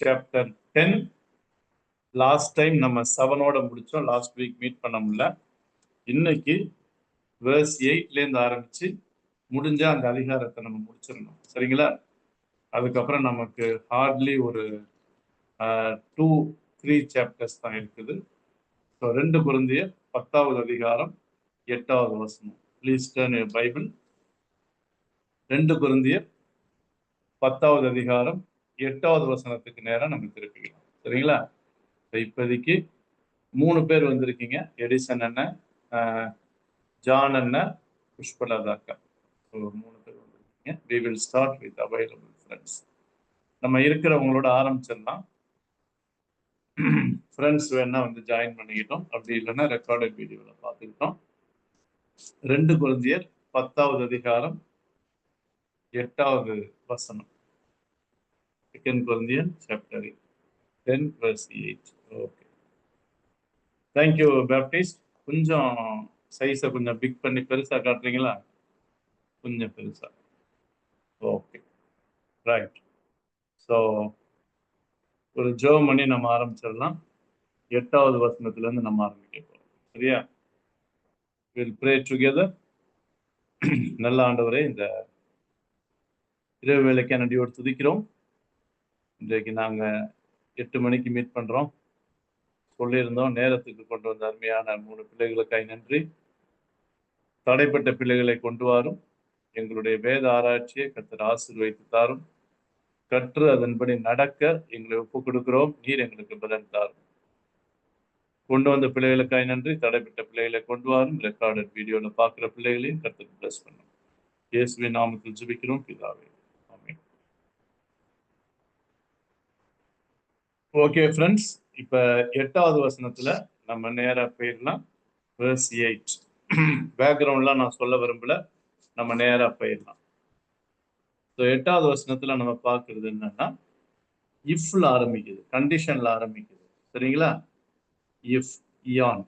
chapter 10. Last time நம்ம 7ஓட முடிச்சோம். Last week meet பண்ண முடியல. இன்னைக்கு வேர்ஸ் 8லேருந்து ஆரம்பிச்சு முடிஞ்ச அந்த அதிகாரத்தை நம்ம முடிச்சிடணும். சரிங்களா? அதுக்கப்புறம் நமக்கு ஹார்ட்லி ஒரு 2-3 சாப்டர்ஸ் தான் இருக்குது. ஸோ 2 கொரிந்தியர் 10வது அதிகாரம் 8வது வசனம். Please turn your Bible. 2 கொரிந்தியர் 10வது அதிகாரம் 8வது வசனத்துக்கு நேரம் நம்ம திருப்பிக்கலாம். சரிங்களா? இப்போதைக்கு 3 பேர் வந்திருக்கீங்க. எடிசன் அண்ணன், ஜான் அண்ணன், புஷ்பலதா அக்கா. ஸோ 3 பேர் வந்திருக்கீங்க. we will start with available friends. நம்ம இருக்கிறவங்களோட ஆரம்பிச்சிடலாம். ஃப்ரெண்ட்ஸ் வேணா வந்து ஜாயின் பண்ணிக்கிட்டோம். அப்படி இல்லைன்னா ரெக்கார்டட் வீடியோவில் பார்த்துக்கிட்டோம். 2 கொரிந்தியர் 10வது அதிகாரம் 8வது வசனம். 2 கொரிந்தியர் chapter 10 verse 8. Okay, thank you Baptist. கொஞ்சம் சைஸை கொஞ்சம் பிக் பண்ணி பெருசாக காட்டுறீங்களா? கொஞ்சம் பெருசா. Okay, right. ஸோ ஒரு ஜெபம் பண்ணி நம்ம ஆரம்பிச்சிடலாம். 8வது வசனத்திலேருந்து நம்ம ஆரம்பிக்க போகிறோம். சரியா? Will pray together. நல்ல ஆண்டவரே, இந்த இரவு வேலைக்கு நடியோடு துதிக்கிறோம். இன்றைக்கு நாங்கள் 8 மணிக்கு மீட் பண்ணுறோம் சொல்லியிருந்தோம். நேரத்துக்கு கொண்டு வந்த அருமையான 3 பிள்ளைகளுக்காய் நன்றி. தடைப்பட்ட பிள்ளைகளை கொண்டு வரும். எங்களுடைய வேத ஆராய்ச்சியை கர்த்தர் ஆசீர்வதித்து தாரும். கற்று அதன்படி நடக்க எங்களை ஒப்புக் கொடுக்கிறோம். நீர் எங்களுக்கு பலன் தாரும். கொண்டு வந்த பிள்ளைகளுக்காய் நன்றி. தடைப்பட்ட பிள்ளைகளை கொண்டு வரும். ரெக்கார்டட் வீடியோவில் பார்க்குற பிள்ளைகளையும் கர்த்தர் பிளஸ் பண்ணும். இயேசுவின் நாமத்தில் ஜெபிக்கிறோம் பிதாவே, ஆமென். ஓகே ஃப்ரெண்ட்ஸ், இப்போ 8வது வசனத்துல நம்ம நேரா போயிடலாம். verse 8. பேக்ரவுண்ட்லாம் நான் சொல்ல விரும்பல, நம்ம நேரா போயிடலாம். ஸோ 8வது வசனத்துல நம்ம பார்க்கறது என்னன்னா, இஃப்ல ஆரம்பிக்குது, கண்டிஷன்ல ஆரம்பிக்குது. சரிங்களா? இஃப், இயான்.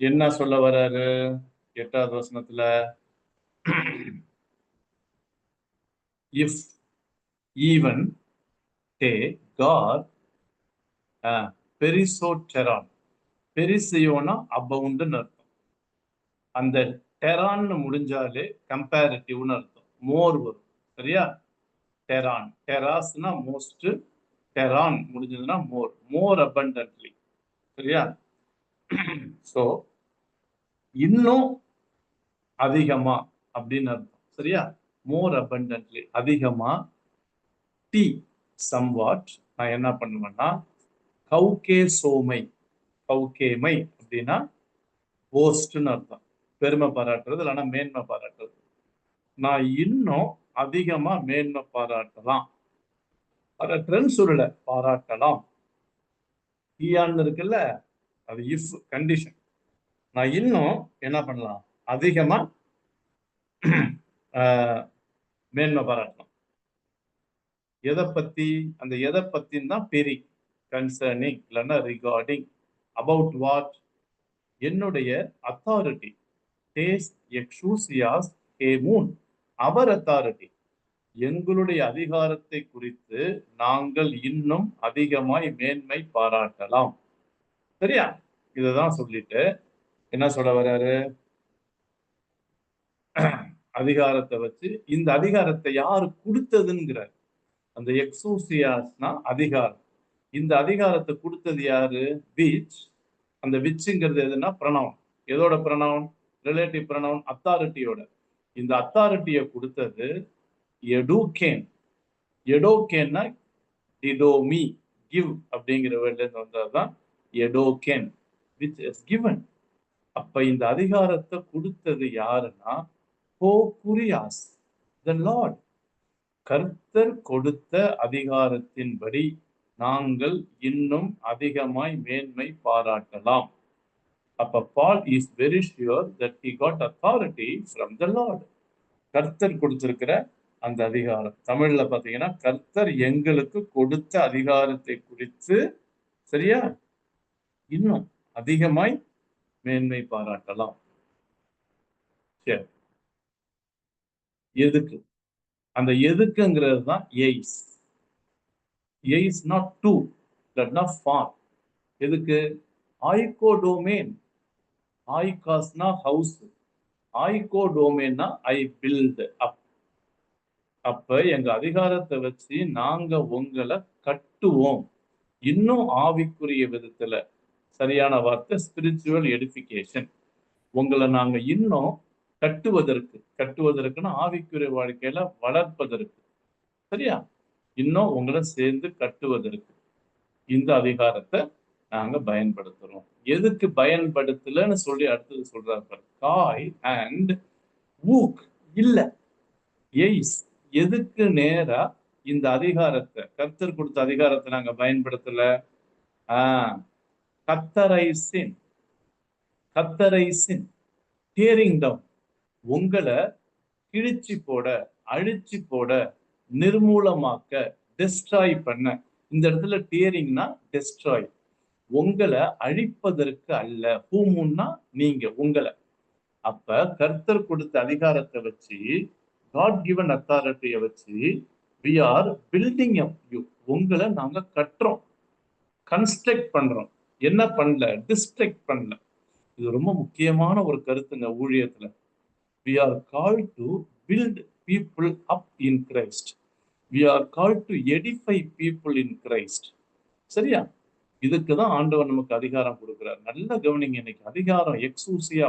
என்ன சொல்ல வர்றாரு 8வது வசனத்துல? இஃப், ஈவன், டே, காட், பெரிசோடெரான். பெரிசியோனா அபவுண்டுன்னு அர்த்தம். அந்த டெரான்னு முடிஞ்சாலே கம்பேரிட்டிவ்னு அர்த்தம், மோர் வரும். சரியா? டெரான், டெராஸ்னா மோஸ்ட், டெரான் முடிஞ்சதுன்னா மோர், மோர் அபண்டன்ட்லி. சரியா? ஸோ இன்னும் அதிகமா அப்படின்னு அர்த்தம். சரியா? மோர் அபண்டன்ட்லி, அதிகமா. டி, சம்வாட். நான் என்ன பண்ணுவேன்னா, கௌகே சோமை, கௌகேமை அப்படின்னா போஸ்ட்னு அர்த்தம், பெருமை பாராட்டுறது இல்லைன்னா மேன்மை பாராட்டுறது. நான் இன்னும் அதிகமா மேன்மை பாராட்டலாம். பாராட்டுறேன்னு சொல்லல, பாராட்டலாம். ஈயான்னு இருக்குல்ல, அது இஃப் கண்டிஷன். நான் இன்னும் என்ன பண்ணலாம்? அதிகமா மேன்மை பாராட்டலாம். எதை பத்தி? அந்த எதை பத்தின்னு தான் பெரி, கன்சர்னிங் இல்லைன்னா ரிகார்டிங். About what? என்னுடைய அத்தாரிட்டி. டேஸ் எக்ஸூசியாஸ் ஹேமூன், அவர் அத்தாரிட்டி, எங்களுடைய அதிகாரத்தை குறித்து நாங்கள் இன்னும் அதிகமாய் மேன்மை பாராட்டலாம். சரியா? இததான் சொல்லிட்டு என்ன சொல்ல வர்றாரு? அதிகாரத்தை வச்சு, இந்த அதிகாரத்தை யாரு கொடுத்ததுங்கிறார். அந்த எக்ஸூசியாஸ்னா அதிகாரம். இந்த அதிகாரத்தை கொடுத்தது யாரு? விச். அந்த விச்ங்கிறது எதுனா ப்ரொனவுன். எதோட ப்ரொனவுன்? Relative pronoun, அத்தாரிட்டியோட. இந்த அத்தாரிட்டியை கொடுத்தது எடுகேன். எடோகேன்னா டிடோமி, கிவ் அப்படிங்கிற வேர்ட்ல இருந்து வந்ததுதான் எடோகேன், which is given. அப்ப இந்த அதிகாரத்தை கொடுத்தது யாருன்னா கோகுரியாஸ், the Lord. கர்த்தர் கொடுத்த அதிகாரத்தின்படி நாங்கள் இன்னும் அதிகமாய் மேன்மை பாராட்டலாம். அப்ப Paul is very sure that he got authority from the Lord. கர்த்தர் கொடுத்திருக்கிற அந்த அதிகாரம், தமிழ்ல பாத்தீங்கன்னா கர்த்தர் எங்களுக்கு கொடுத்த அதிகாரத்தை குறித்து, சரியா, இன்னும் அதிகமாய் மேன்மை பாராட்டலாம். சரி, எதுக்கு? அந்த எதுக்குங்கிறது தான் எய்ஸ். ஏ இஸ் நாட் டு, இல்லைன்னா ஃபார். எதுக்கு? ஐகோடோமேன். ஐகாஸ்னா ஹவுஸ், ஐகோடோமேன்னா ஐ பில்ட் அப். அப்ப எங்க அதிகாரத்தை வச்சு நாங்க உங்களை கட்டுவோம். இன்னும் ஆவிக்குரிய விதத்துல சரியான வார்த்தை ஸ்பிரிச்சுவல் எடிஃபிகேஷன். உங்களை நாங்க இன்னும் கட்டுவதற்குன்னா ஆவிக்குரிய வாழ்க்கையில வளர்ப்பதற்கு, சரியா? இன்னும் உங்களை சேர்ந்து கட்டுவதற்கு இந்த அதிகாரத்தை நாங்க பயன்படுத்துறோம். எதுக்கு பயன்படுத்தலன்னு சொல்லி அடுத்தது சொல்றாரு. காய் அண்ட் ஊக் இல்ல, எய்ஸ். எதுக்கு நேரா இந்த அதிகாரத்தை, கர்த்தர் கொடுத்த அதிகாரத்தை நாங்க பயன்படுத்தல? கத்தரைசின் டேரிங் டவுன், உங்களை கிழிச்சு போட, அழிச்சு போட, நிர்மூலமாக்க, டெஸ்ட்ராய் பண்ண. இந்த இடத்துல டேரிங்னா டெஸ்ட்ராய். உங்களை அழிப்பதற்கு அல்ல. ஹூமுன்னா நீங்க, உங்களை. அப்ப கர்த்தர் கொடுத்த அதிகாரத்தை வச்சு, காட் கிவன் அத்தாரிட்டியை வச்சு we are building up you. உங்களை நாங்க கட்டுறோம், கன்ஸ்ட்ரக்ட் பண்றோம். என்ன பண்ணல? டிஸ்ட்ரக்ட் பண்ணல. இது ரொம்ப முக்கியமான ஒரு கருத்துங்க ஊழியத்துல. we are called to build people up in Christ. we are called to edify people in Christ. சரியா? இதுக்குதான் ஆண்டவர் நமக்கு அதிகாரம் கொடுக்கிறார். நல்ல கவனிங்க. இன்னைக்கு அதிகாரம் எக்ஸூசியா,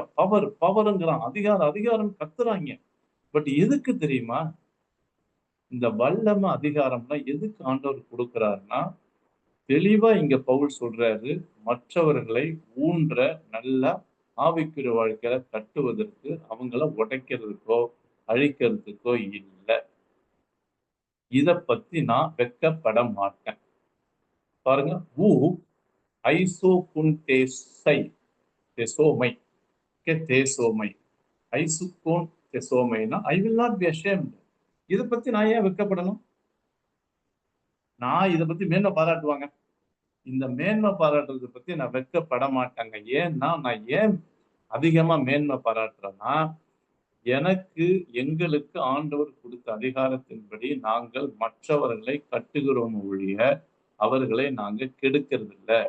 பவருங்கிறான், அதிகாரம் கத்துறாங்க. பட் எதுக்கு தெரியுமா? இந்த வல்லமை அதிகாரம்லாம் எதுக்கு ஆண்டவர் கொடுக்கிறாருன்னா, தெளிவா இங்க பவுல் சொல்றாரு, மற்றவர்களை ஊன்ற நல்லா ஆவிக்குரிய வாழ்க்கையில கட்டுவதற்கு, அவங்கள உடைக்கிறதுக்கோ அழிக்கிறதுக்கோ இல்லை. இத பத்தி நான் வெட்கப்பட மாட்டேன். பாருங்க, ஊ ஐசோகுன் தேசோமை, தேசோமை, ஐசுகோன் தேசோமைனா I will not be ashamed. இதை பத்தி நான் ஏன் வெட்கப்படணும்? நான் இதை பத்தி மேன்மை பாராட்டுவாங்க. இந்த மேன்மை பாராட்டுறதை பத்தி நான் வெட்கப்பட மாட்டேங்க. ஏன்னா நான் ஏன் அதிகமா மேன்மை பாராட்டுறேன்னா, எங்களுக்கு ஆண்டவர் கொடுத்த அதிகாரத்தின்படி நாங்கள் மற்றவர்களை கட்டுகிறோம் ஒழிய அவர்களை நாங்க கெடுக்கிறது இல்லை,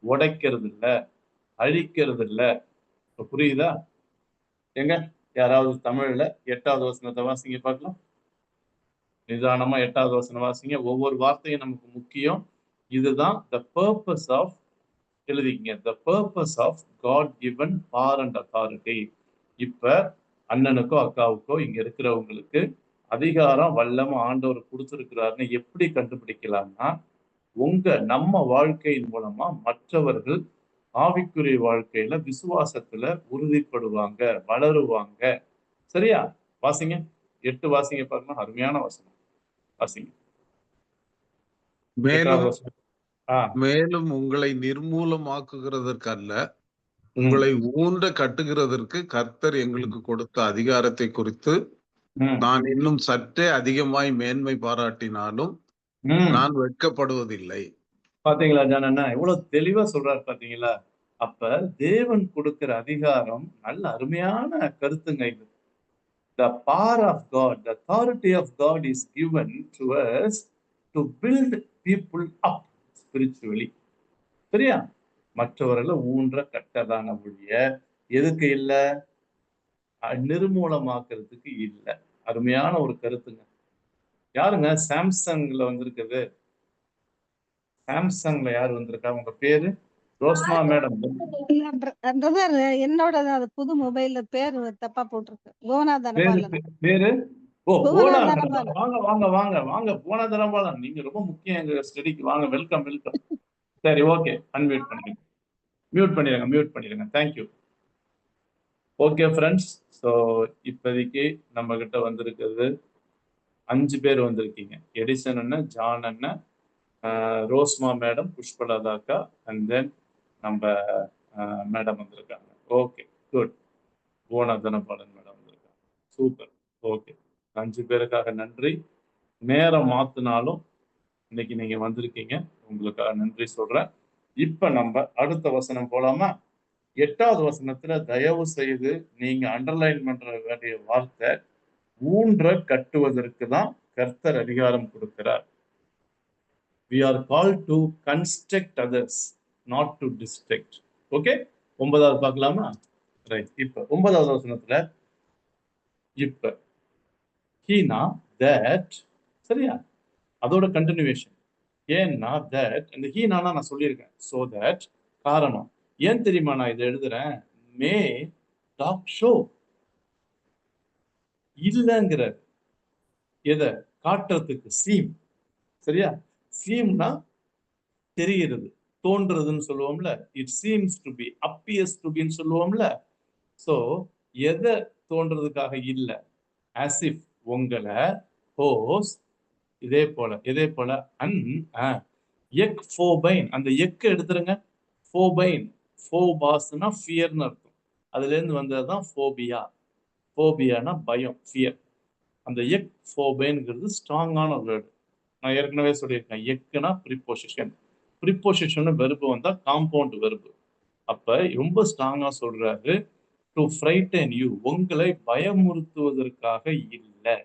உடைக்கிறது இல்லை, அழிக்கிறது இல்லை. இப்ப புரியுதா? எங்க யாராவது தமிழ்ல 8வது வசனத்தை வாசிங்க பார்க்கலாம். நிதானமா 8வது வசனம் வாசிங்க. ஒவ்வொரு வார்த்தையும் நமக்கு முக்கியம். இதுதான் the purpose of, எழுதிக்கங்க, the purpose of God given power and authority. இப்ப அண்ணனுக்கோ அக்காவுக்கோ இங்க இருக்கிறவங்களுக்கு அதிகாரம் வல்லமை ஆண்டவர் கொடுத்திருக்கிறாருன்னு எப்படி கண்டுபிடிக்கலாம்னா, நம்ம வாழ்க்கையின் மூலமா மற்றவர்கள் ஆவிக்குரிய வாழ்க்கையில விசுவாசத்துல உறுதிப்படுவாங்க, வளருவாங்க. சரியா? வாசிங்க 8 வாசிங்க பாருங்க. அருமையான வசனம் வாசிங்க. மேலும் உங்களை நிர்மூலமாக்குகிறதற்கு அல்ல, உங்களை ஊன்ற கட்டுகிறதற்கு கர்த்தர் எங்களுக்கு கொடுத்த அதிகாரத்தை குறித்து நான் இன்னும் சற்றே அதிகமாய் மேன்மை பாராட்டினாலும் நான் வெட்கப்படுவதில்லை. பாத்தீங்களா ஜானண்ணா, எவ்வளவு தெளிவா சொல்றாரு பாத்தீங்களா? அப்ப தேவன் கொடுக்கிற அதிகாரம் நல்ல அருமையான கருத்துங்க இது. The power of God, the authority of God is given to us to build people up spiritually. சரியா? மற்றவர்களை ஊன்ற கட்டதான ஒழிய எதுக்கு இல்ல? நிர்மூலமாக்குறதுக்கு இல்ல. அருமையான ஒரு கருத்துங்க. யாருங்க சாம்சங்ல வந்திருக்குது? சாம்சங்ல யாரு வந்திருக்கா? உங்க பேரு? Rosmah madam. என்னோட புது மொபைல்ல பேரு தப்பா போட்டிருக்கு. பேரு வாங்க வாங்க வாங்க வாங்க போனா தனபாலன். நீங்க ரொம்ப முக்கியம் எங்க ஸ்டடிக்கு. வாங்க, வெல்கம் வெல்கம். சரி, ஓகே, அன்மியூட் பண்ணிடுங்க, மியூட் பண்ணிடுங்க. தேங்க்யூ. ஓகே ஃப்ரெண்ட்ஸ், ஸோ இப்போதைக்கு நம்ம கிட்ட வந்திருக்கிறது 5 பேர் வந்திருக்கீங்க. எடிசன் அண்ணன், ஜான் அண்ணன், ரோஸ்மா மேடம், புஷ்பலதாக்கா, அண்ட் தென் நம்ம மேடம் வந்திருக்காங்க. Okay, good. போனா தனபாலன் மேடம் வந்திருக்காங்க. சூப்பர். ஓகே, 5 பேருக்காக நன்றி. நேரம் மாத்தினாலும் இன்னைக்கு நீங்க வந்திருக்கீங்க, உங்களுக்காக நன்றி சொல்றேன். இப்ப நம்ம அடுத்த வசனம் போலாமா? 8வது வசனத்துல தயவு செய்து நீங்க அண்டர்லைன் பண்ற வேண்டிய வார்த்தை ஊன்ற கட்டுவதற்கு தான் கர்த்தர் அதிகாரம் கொடுக்கிறார். we are called to construct others, not to distract. Okay, 9வது பார்க்கலாமா? ரைட். இப்ப 9வது வசனத்துல இப்ப ஹீனா தட், சரியா, அதோட கண்டினியூவேஷன். ஏன்னா தட், இந்த ஹீனானா நான் சொல்லியிருக்கேன். சோ தட், காரணம் ஏன் தெரியுமா நான் இதை எழுதுறேன்? மே டாக் ஷோ இல்லங்கிற எதை காட்டுறதுக்கு, சீம், சரியா? சீம்னா தெரிகிறது, தோன்றதுன்னு சொல்லுவோம்ல. It seems to be, appears to பின்னு சொல்லுவோம்ல. சோ எதை தோன்றதுக்காக இல்ல, as if உங்களை, ஹோஸ், இதே போல அன் எக் ஃபோபைன், அந்த எக்கு எடுத்துருங்க. ஃபோபைன், ஃபோபாஸ்னா ஃபியர்னு அர்த்தம். அதுல இருந்து வந்ததுதான் ஃபோபியா. ஃபோபியானா பயம், ஃபியர். அந்த எக் ஃபோபைன்ங்கிறது ஸ்ட்ராங்கான வேர்டு. நான் ஏற்கனவே சொல்லியிருக்கேன், எக்குனா ப்ரிப்போசிஷன். ப்ரிப்போசிஷன் வெர்பு வந்தா காம்பவுண்ட் வெர்பு. அப்ப ரொம்ப ஸ்ட்ராங்கா சொல்றாரு, டு ஃப்ரைட்டன் யூ, உங்களை பயமுறுத்துவதற்காக இல்லை.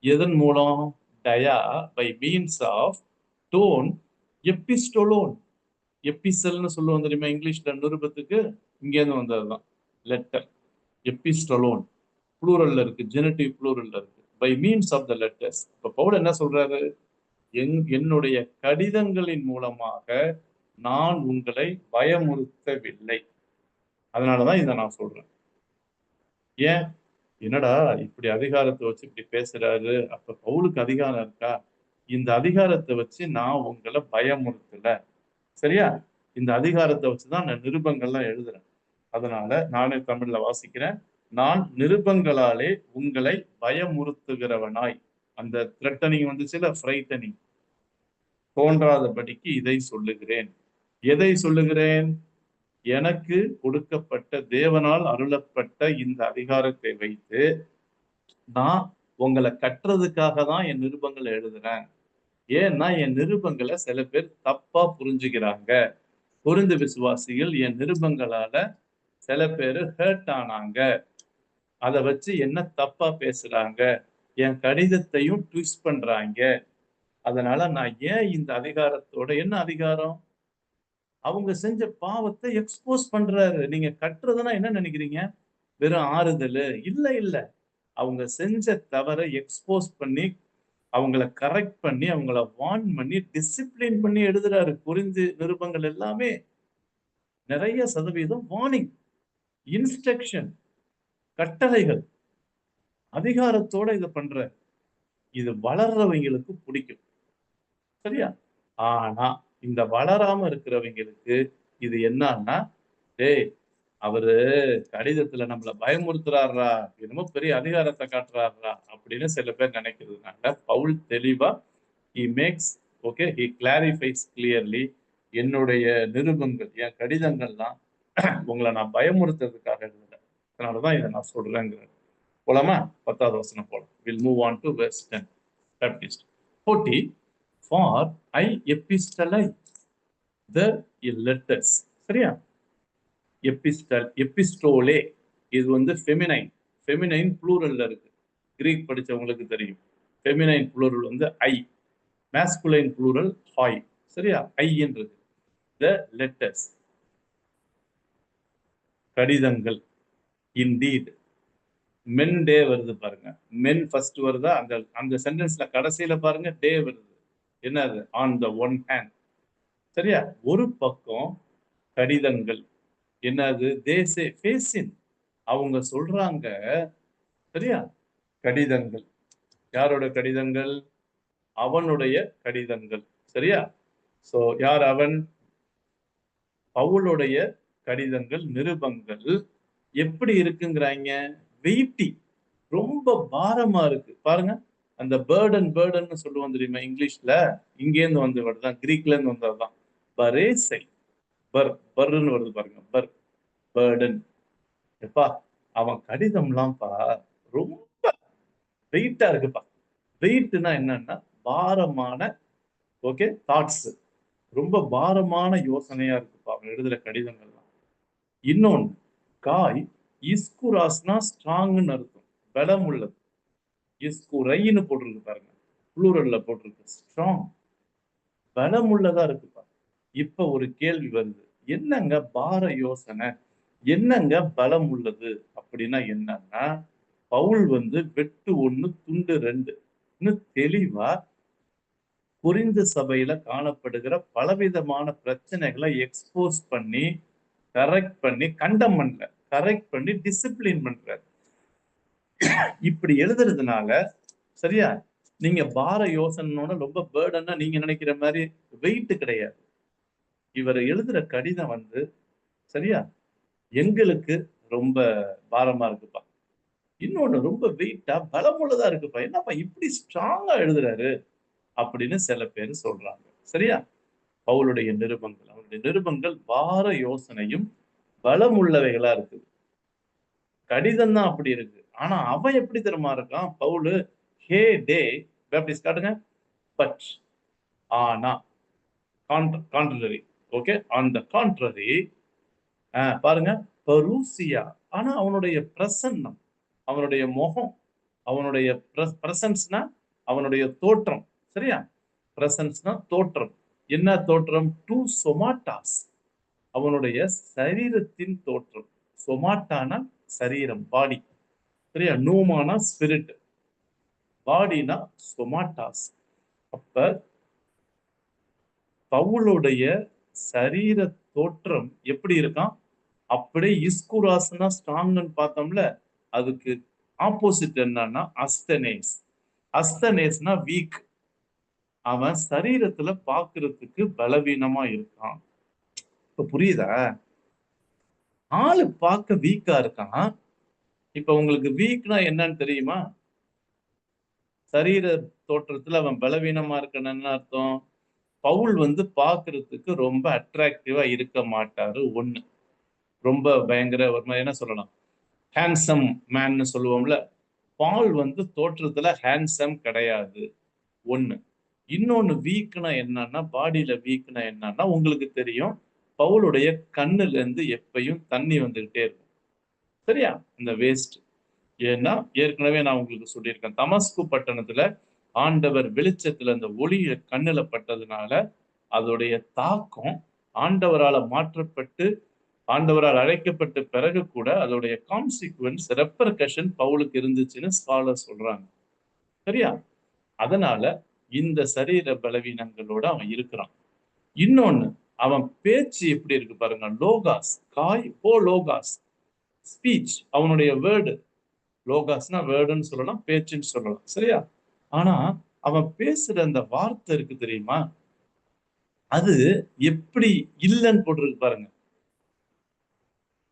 எதன் மூலம்? டயா, பை மீன்ஸ் ஆஃப் டோன், எபிஸ்டோலோன். எபிசல்னு சொல்லுவோம் தெரியுமா இங்கிலீஷ்ல, நிருபத்துக்கு இங்கேருந்து வந்ததுதான் லெட்டர். எபிஸ்டோலோன் ப்ளூரல்ல இருக்கு, ஜெனட்டிவ் ப்ளூரல்ல இருக்கு. By means of the letters. இப்ப பவுல் என்ன சொல்றாரு? என்னுடைய கடிதங்களின் மூலமாக நான் உங்களை பயமுறுத்தவில்லை. அதனாலதான் இதை நான் சொல்றேன். ஏன், என்னடா இப்படி அதிகாரத்தை வச்சு இப்படி பேசுறாரு, அப்ப பவுலுக்கு அதிகாரம் இருக்கா? இந்த அதிகாரத்தை வச்சு நான் உங்களை பயமுறுத்தல, சரியா? இந்த அதிகாரத்தை வச்சுதான் நான் நிருபங்கள்லாம் எழுதுறேன். அதனால நானே தமிழ்ல வாசிக்கிறேன். நான் நிருபங்களாலே உங்களை பயமுறுத்துகிறவனாய், அந்த த்ரெட்டனிங் வந்துச்சுல, ஃப்ரைட்டனிங், தோன்றாதபடிக்கு இதை சொல்லுகிறேன். எதை சொல்லுகிறேன்? எனக்கு கொடுக்கப்பட்ட, தேவனால் அருளப்பட்ட இந்த அதிகாரத்தை வைத்து நான் உங்களை கட்டுறதுக்காக தான் என் நிருபங்களை எழுதுறேன். ஏன்னா என் நிருபங்களை சில பேர் தப்பா புரிஞ்சுக்கிறாங்க. புரிந்து விசுவாசிகள் என் நிருபங்களால சில பேர் ஹர்ட் ஆனாங்க. அதை வச்சு என்ன தப்பா பேசுறாங்க, என் கடிதத்தையும் ட்விஸ்ட் பண்றாங்க. அதனால நான் ஏன் இந்த அதிகாரத்தோட, என்ன அதிகாரம்? அவங்க செஞ்ச பாவத்தை எக்ஸ்போஸ் பண்றாரு. நீங்க கட்டுறதுன்னா என்ன நினைக்கிறீங்க? வெறும் ஆறுதல் இல்ல. அவங்க செஞ்ச தவறை எக்ஸ்போஸ் பண்ணி, அவங்கள கரெக்ட் பண்ணி, அவங்கள வார்ன் பண்ணி, டிசிப்ளின் பண்ணி எழுதுறாரு. புரிந்து நிருபங்கள் எல்லாமே நிறைய சதவீதம் வார்னிங், இன்ஸ்ட்ரக்ஷன், கட்டளைகள், அதிகாரத்தோட இதை பண்ற. இது வளர்றவங்களுக்கு பிடிக்கும், சரியா? ஆனா இந்த வளராம இருக்கிறவங்களுக்கு இது என்னன்னா, டேய் அவரு கடிதத்துல நம்மள பயமுறுத்துறாரா, என்னமோ பெரிய அதிகாரத்தை காட்டுறாரா அப்படின்னு சில பேர் நினைக்கிறதுனால பவுல் தெளிவா he makes, okay, he clarifies clearly, என்னுடைய நிருபங்கள், என் கடிதங்கள்லாம் உங்களை நான் பயமுறுத்துறதுக்காக எழுதல, அதனாலதான் இதை நான் சொல்றேங்கிறேன். போலாமா? 10வது வசனம் போலாம். We'll move on to verse 10. Baptist 40, for I epistolize the letters, சரியா? எபிஸ்டல், எபிஸ்டோலே, இது வந்து ஃபெமினைன். ஃபெமினைன் ப்ளூரல்ல இருக்கு. கிரீக் படிச்சவங்களுக்கு தெரியும். ஃபெமினைன் ப்ளூரல் வந்து ஐ, மேஸ்குலைன் ப்ளூரல் ஹாய், சரியா? ஐன்றது. த லெட்டர்ஸ், கடிதங்கள். இன்டீட், மென் டே வருது பாருங்க. மென் ஃபர்ஸ்ட் வருதா, அந்த சென்டென்ஸ்ல கடைசியில பாருங்க டே வருது. என்னது? ஆன் த ஒன் ஹேண்ட், சரியா? ஒரு பக்கம் கடிதங்கள். என்னது? தேசே ஃபேசின், அவங்க சொல்றாங்க, சரியா? கடிதங்கள். யாரோட கடிதங்கள்? அவனுடைய கடிதங்கள், சரியா? சோ யார் அவன்? பவுலுடைய கடிதங்கள், நிருபங்கள் எப்படி இருக்குங்கிறாங்க? வெயிட்டி, ரொம்ப பாரமா இருக்கு. பாருங்க, அந்த பேர்டன் சொல்லுவோம் தெரியுமா இங்கிலீஷ்ல, இங்கேருந்து வந்து வருதான், கிரீக்ல இருந்து வந்ததுதான். பரேசை, பர்ன்னு வருது பாருங்க, பேர்டன். எப்பா அவன் கடிதம்லாம்ப்பா ரொம்ப வெயிட்டா இருக்குப்பா. வெயிட்னா என்னன்னா பாரமான, ஓகே, தாட்ஸ், ரொம்ப பாரமான யோசனையா இருக்குப்பா அவன் எழுதுற கடிதங்கள்லாம். இன்னொன்னு, காய், இஸ்குராஸ்னா ஸ்ட்ராங்னு அர்த்தம், பலம் உள்ளது. இஸ்குரைன்னு போட்டிருக்கு பாருங்க, ப்ளூரல்ல போட்டிருக்கு, ஸ்ட்ராங். பலமுள்ளதா இருக்குப்பா. இப்ப ஒரு கேள்வி வருது, என்னங்க பார யோசனை, என்னங்க பலம் உள்ளது அப்படின்னா என்னன்னா, பவுல் வந்து வெட்டு 1 துண்டு 2 தெளிவா கொரிந்து சபையில காணப்படுகிற பலவிதமான பிரச்சனைகளை எக்ஸ்போஸ் பண்ணி, கரெக்ட் பண்ணி, கண்டம் பண்ணல, கரெக்ட் பண்ணி டிசிப்ளின் பண்றாரு. இப்படி எழுதுறதுனால சரியா, நீங்க பார யோசனைன்னு ரொம்ப பேர்டனா நீங்க நினைக்கிற மாதிரி வெயிட் கிடையாது. இவர் எழுதுற கடிதம் வந்து சரியா, எங்களுக்கு ரொம்ப பாரமா இருக்குப்பா. இன்னொன்னு ரொம்ப வெயிட்டா பலமுள்ளதா இருக்குப்பா. என்னப்பா இப்படி ஸ்ட்ராங்கா எழுதுறாரு அப்படின்னு சில பேர் சொல்றாங்க. சரியா? பவுலுடைய நிருபங்கள், அவருடைய நிருபங்கள் பார யோசனையும் பலமுள்ளவைகளா இருக்குது. கடிதம் தான் அப்படி இருக்கு. ஆனா அவன் எப்படி தெரியுமா இருக்கான் பவுலு, ஹே டே பேப்டிஸ்ட் காட்டுங்க, பட் ஆனா contrary, okay, on the contrary பாருங்க, பரூசியா, ஆனா அவனுடைய பிரசன்னம், அவனுடைய முகம், அவனுடைய பிரசன்ஸ்னா அவனுடைய தோற்றம், சரியா? பிரசன்ஸ்னா தோற்றம். என்ன தோற்றம்? டூ சொமாட்டாஸ், அவனுடைய சரீரத்தின் தோற்றம். சொமாட்டானா சரீரம், பாடி, சரியா? நூமானா ஸ்பிரிட், பாடினா சொமாட்டாஸ். அப்ப பவுலுடைய சரீர தோற்றம் எப்படி இருக்கான்? அப்படியே இஸ்குராஸ்னா ஸ்ட்ராங்னு பார்த்தோம்ல, அதுக்கு ஆப்போசிட் என்னன்னா அஸ்தனேஸ். அஸ்தனேஸ்னா வீக். அவன் சரீரத்துல பாக்குறதுக்கு பலவீனமா இருக்கான். இப்ப புரியுதா? ஆளு பார்க்க வீக்கா இருக்கான். இப்ப உங்களுக்கு வீக்னா என்னன்னு தெரியுமா? சரீர தோற்றத்துல அவன் பலவீனமா இருக்கான்னு என்ன அர்த்தம்? பவுல் வந்து பாக்குறதுக்கு ரொம்ப அட்ராக்டிவா இருக்க மாட்டாரு ஒண்ணு. ரொம்ப பயங்கர ஒரு மாதிரி என்ன சொல்லலாம், ஹேண்ட்சம் மேன்னு சொல்லுவோம்ல, பால் வந்து தோற்றத்துல ஹேண்ட்சம் கிடையாது ஒண்ணு. இன்னொன்னு வீக்னா என்னன்னா, பாடியில வீக்னா என்னன்னா, உங்களுக்கு தெரியும், பவுலுடைய கண்ணுல இருந்து எப்பயும் தண்ணி வந்துகிட்டே இருக்கும். சரியா? இந்த வேஸ்ட். ஏன்னா ஏற்கனவே நான் உங்களுக்கு சொல்லியிருக்கேன், தமஸ்கு பட்டணத்துல ஆண்டவர் வெளிச்சத்துல அந்த ஒளிய கண்ணுல பட்டதுனால அதோடைய தாக்கம் ஆண்டவரால மாற்றப்பட்டு, ஆண்டவரால் அழைக்கப்பட்ட பிறகு கூட அதோடைய கான்சிக்வன்ஸ் ரெப்பர்கஷன் பவுலுக்கு இருந்துச்சுன்னு ஸ்காலர் சொல்றாங்க. சரியா? அதனால இந்த சரீர பலவீனங்களோட அவன் இருக்கிறான். இன்னொன்னு, அவன் பேச்சு எப்படி இருக்கு பாருங்க, லோகாஸ், காய் ஓ லோகாஸ், ஸ்பீச், அவனுடைய வேர்டு, லோகாஸ்னா வேர்டுன்னு சொல்லலாம், பேச்சுன்னு சொல்லலாம். சரியா? ஆனா அவன் பேசுற அந்த வார்த்தை இருக்கு தெரியுமா, அது எப்படி இல்லைன்னு போட்டிருக்கு பாருங்க,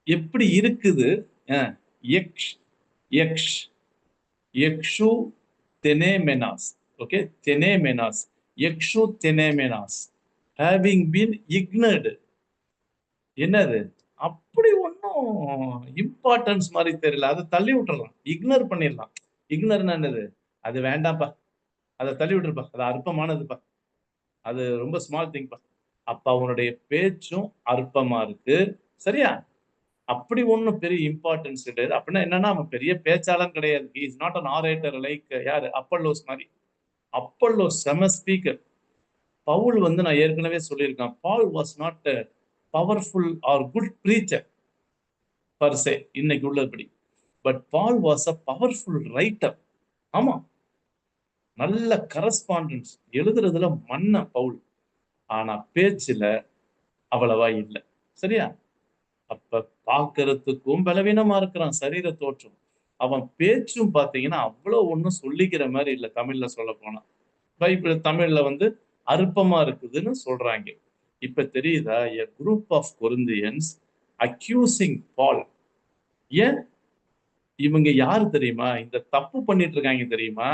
எப்படி இருக்குது. எக்ஷ் எக்ஷ் எக்ஷு தெனேமெனாஸ், ஓகே, தெனேமெனாஸ், எக்ஷு தெனேமெனாஸ், ஹேவிங் பீன் இக்னர்டு. என்னது? அப்படி ஒன்றும் இம்பார்ட்டன்ஸ் மாதிரி தெரியல, அதை தள்ளி விட்டுறலாம், இக்னர் பண்ணிடலாம். இக்னர்னா என்னது? அது வேண்டாம்ப்பா, அதை தள்ளி விட்டுருப்பா, அது அற்பமானதுப்பா, அது ரொம்ப ஸ்மால் திங்ப்பா. அப்ப அவனுடைய பேச்சும் அற்பமா இருக்கு. சரியா? அப்படி ஒண்ணும் பெரிய இம்பார்ட்டன்ஸ் கிடையாது. அப்படின்னா என்னன்னா, அவன் பெரிய பேச்சாளன் கிடையாது. He is not an orator like யாரு, அப்பல்லோஸ் மாதிரி. அப்பல்லோஸ் செம ஸ்பீக்கர். பவுல் வந்து நான் ஏற்கனவே சொல்லியிருக்கேன், Paul was not powerful or good preacher per se இன்னைக்கு உள்ளபடி, but Paul was a powerful writer. ஆமா, நல்ல கரஸ்பாண்டன்ஸ் எழுதுறதுல மன்ன பவுல், ஆனா பேச்சுல அவ்வளவா இல்லை. சரியா? அப்ப பாக்குறதுக்கும் பலவீனமா இருக்கிறான் சரீர தோற்றம். அவன் பேச்சும் பாத்தீங்கன்னா அவ்வளவு ஒண்ணும் சொல்லிக்கிற மாதிரி இல்லை. தமிழ்ல சொல்ல போனா, பைபிள் தமிழ்ல வந்து அற்பமா இருக்குதுன்னு சொல்றாங்க. இப்ப தெரியுதா, a group of Corinthians accusing Paul. ஏன் இவங்க யாரு தெரியுமா? இந்த தப்பு பண்ணிட்டு இருக்காங்க தெரியுமா,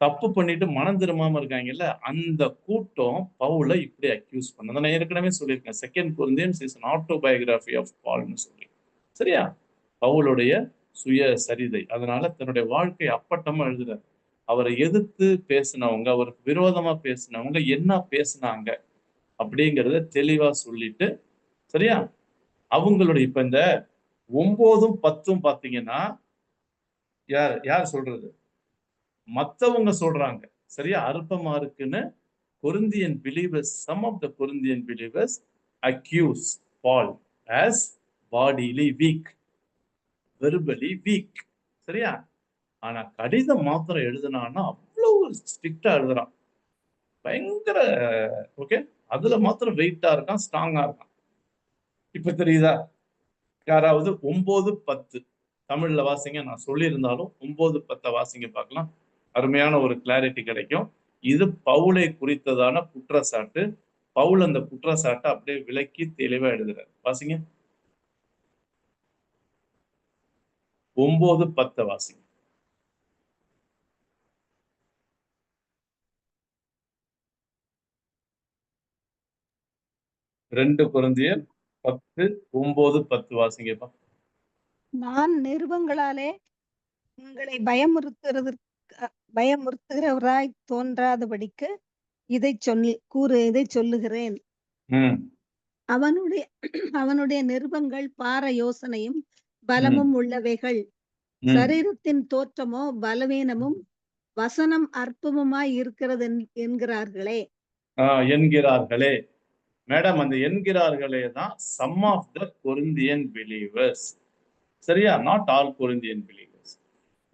தப்பு பண்ணிட்டு மனம் திரும்பாம இருக்காங்கல்ல, அந்த கூட்டம் பவுலை இப்படி அக்யூஸ் பண்ண. நான் ஏற்கனவே சொல்லியிருக்கேன், second Corinthians is an autobiography of Paulன்னு சொல்லி. சரியா? பவுலுடைய சுய சரிதை. அதனால தன்னுடைய வாழ்க்கை அப்பட்டமா எழுதுறாரு. அவரை எதிர்த்து பேசினவங்க, அவருக்கு விரோதமா பேசினவங்க என்ன பேசினாங்க அப்படிங்கிறத தெளிவா சொல்லிட்டு, சரியா, அவங்களுடைய இப்ப இந்த 9ம் 10ம் பாத்தீங்கன்னா யார் யார் சொல்றது? மத்தவங்க சொல்றாங்க. சரியா? அற்பமா இருக்குன்னு Corinthian believers, some of the Corinthian believers accuse Paul as bodily weak, verbally weak. சரியா? ஆனா கடிதம் மாத்திரம் எழுதுனான்னா அவ்வளவு ஸ்ட்ரிக்டா எழுதுறான். பயங்கர ஓகே, அதுல மாத்திரம் வெயிட்டா இருக்கான், ஸ்ட்ராங்கா இருக்கான். இப்ப தெரியுதா? யாராவது 9:10 தமிழ்ல வாசிங்க. நான் சொல்லியிருந்தாலும் 9:10 வாசிங்க பார்க்கலாம். அருமையான ஒரு கிளாரிட்டி கிடைக்கும். இது பவுலை குறித்ததான குற்றச்சாட்டு. பவுல் அந்த குற்றச்சாட்டை அப்படியே விளக்கி தெளிவா எழுதுறாரு. வாசிங்க. 9:10 வாசிங்க. ரெண்டு கொரிந்தியர் 10:9-10 வாசிங்கப்பா. நான் நிருபங்களாலே உங்களை பயமுறுத்துகிறவராய் தோன்றாதபடிக்கு இதை சொல்லுகிறேன். அவனுடைய நிருபங்கள் பார யோசனையும் பலமும் உள்ளவைகள். சரீரத்தின் தோற்றமோ பலவீனமும் வசனம் அற்பமுமாய் இருக்கிறது என்கிறார்களே. மேடம், அந்த என்கிறார்களே தான் some of the Corinthian believers. சரியா? Not all Corinthian believers.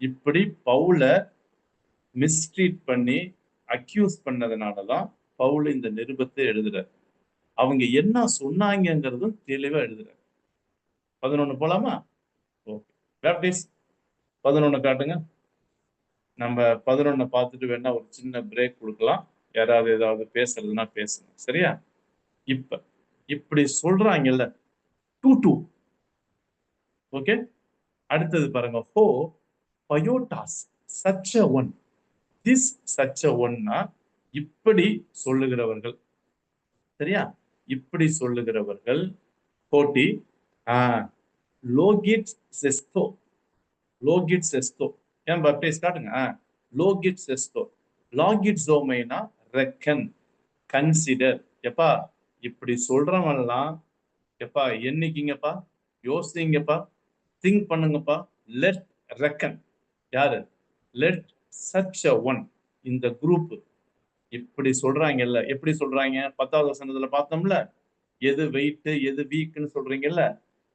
இப்படி பவுல மிஸ்ட்ரீட் பண்ணி அக்யூஸ் பண்ணதுனாலதான் பவுல் இந்த நிருபத்தை எழுதுறாரு. அவங்க என்ன சொன்னாங்கிறதும் தெளிவா எழுதுறாரு. 11 போலாமா? ஓகே. பேப்டிஸ்ட் 11 காட்டுங்க. நம்ம 11 பார்த்துட்டு வேணா ஒரு சின்ன பிரேக் கொடுக்கலாம். யாராவது ஏதாவது பேசுறதுன்னா பேசுங்க. சரியா? இப்படி சொல்றாங்கல்ல 2:2. ஓகே, அடுத்தது பாருங்க. ஹோ பயோட்டாஸ் such a one. This such a one-னா இப்படி சொல்லுகிறவர்கள். சரியா? இப்படி சொல்லுகிறவர்கள். கோட்டி லோகிட் செஸ்தோ. ஏன் பேஸ் காட்டுங்க. லோகிட் செஸ்தோ. லாகிட் ஜோமைனா ரெக்கன், கன்சிடர். எப்பா இப்படி சொல்றவன்லாம் எப்பா என்னைக்குங்கப்பா, யோசிங்கப்பா, திங்க் பண்ணுங்கப்பா. Let reckon. யாரு? Let such a one. இந்த குரூப் இப்படி சொல்றாங்கல்ல. எப்படி சொல்றாங்க? 10வது வசனத்துல பார்த்தோம்ல, எது வெயிட் எது வீக்னு சொல்றீங்கல்ல.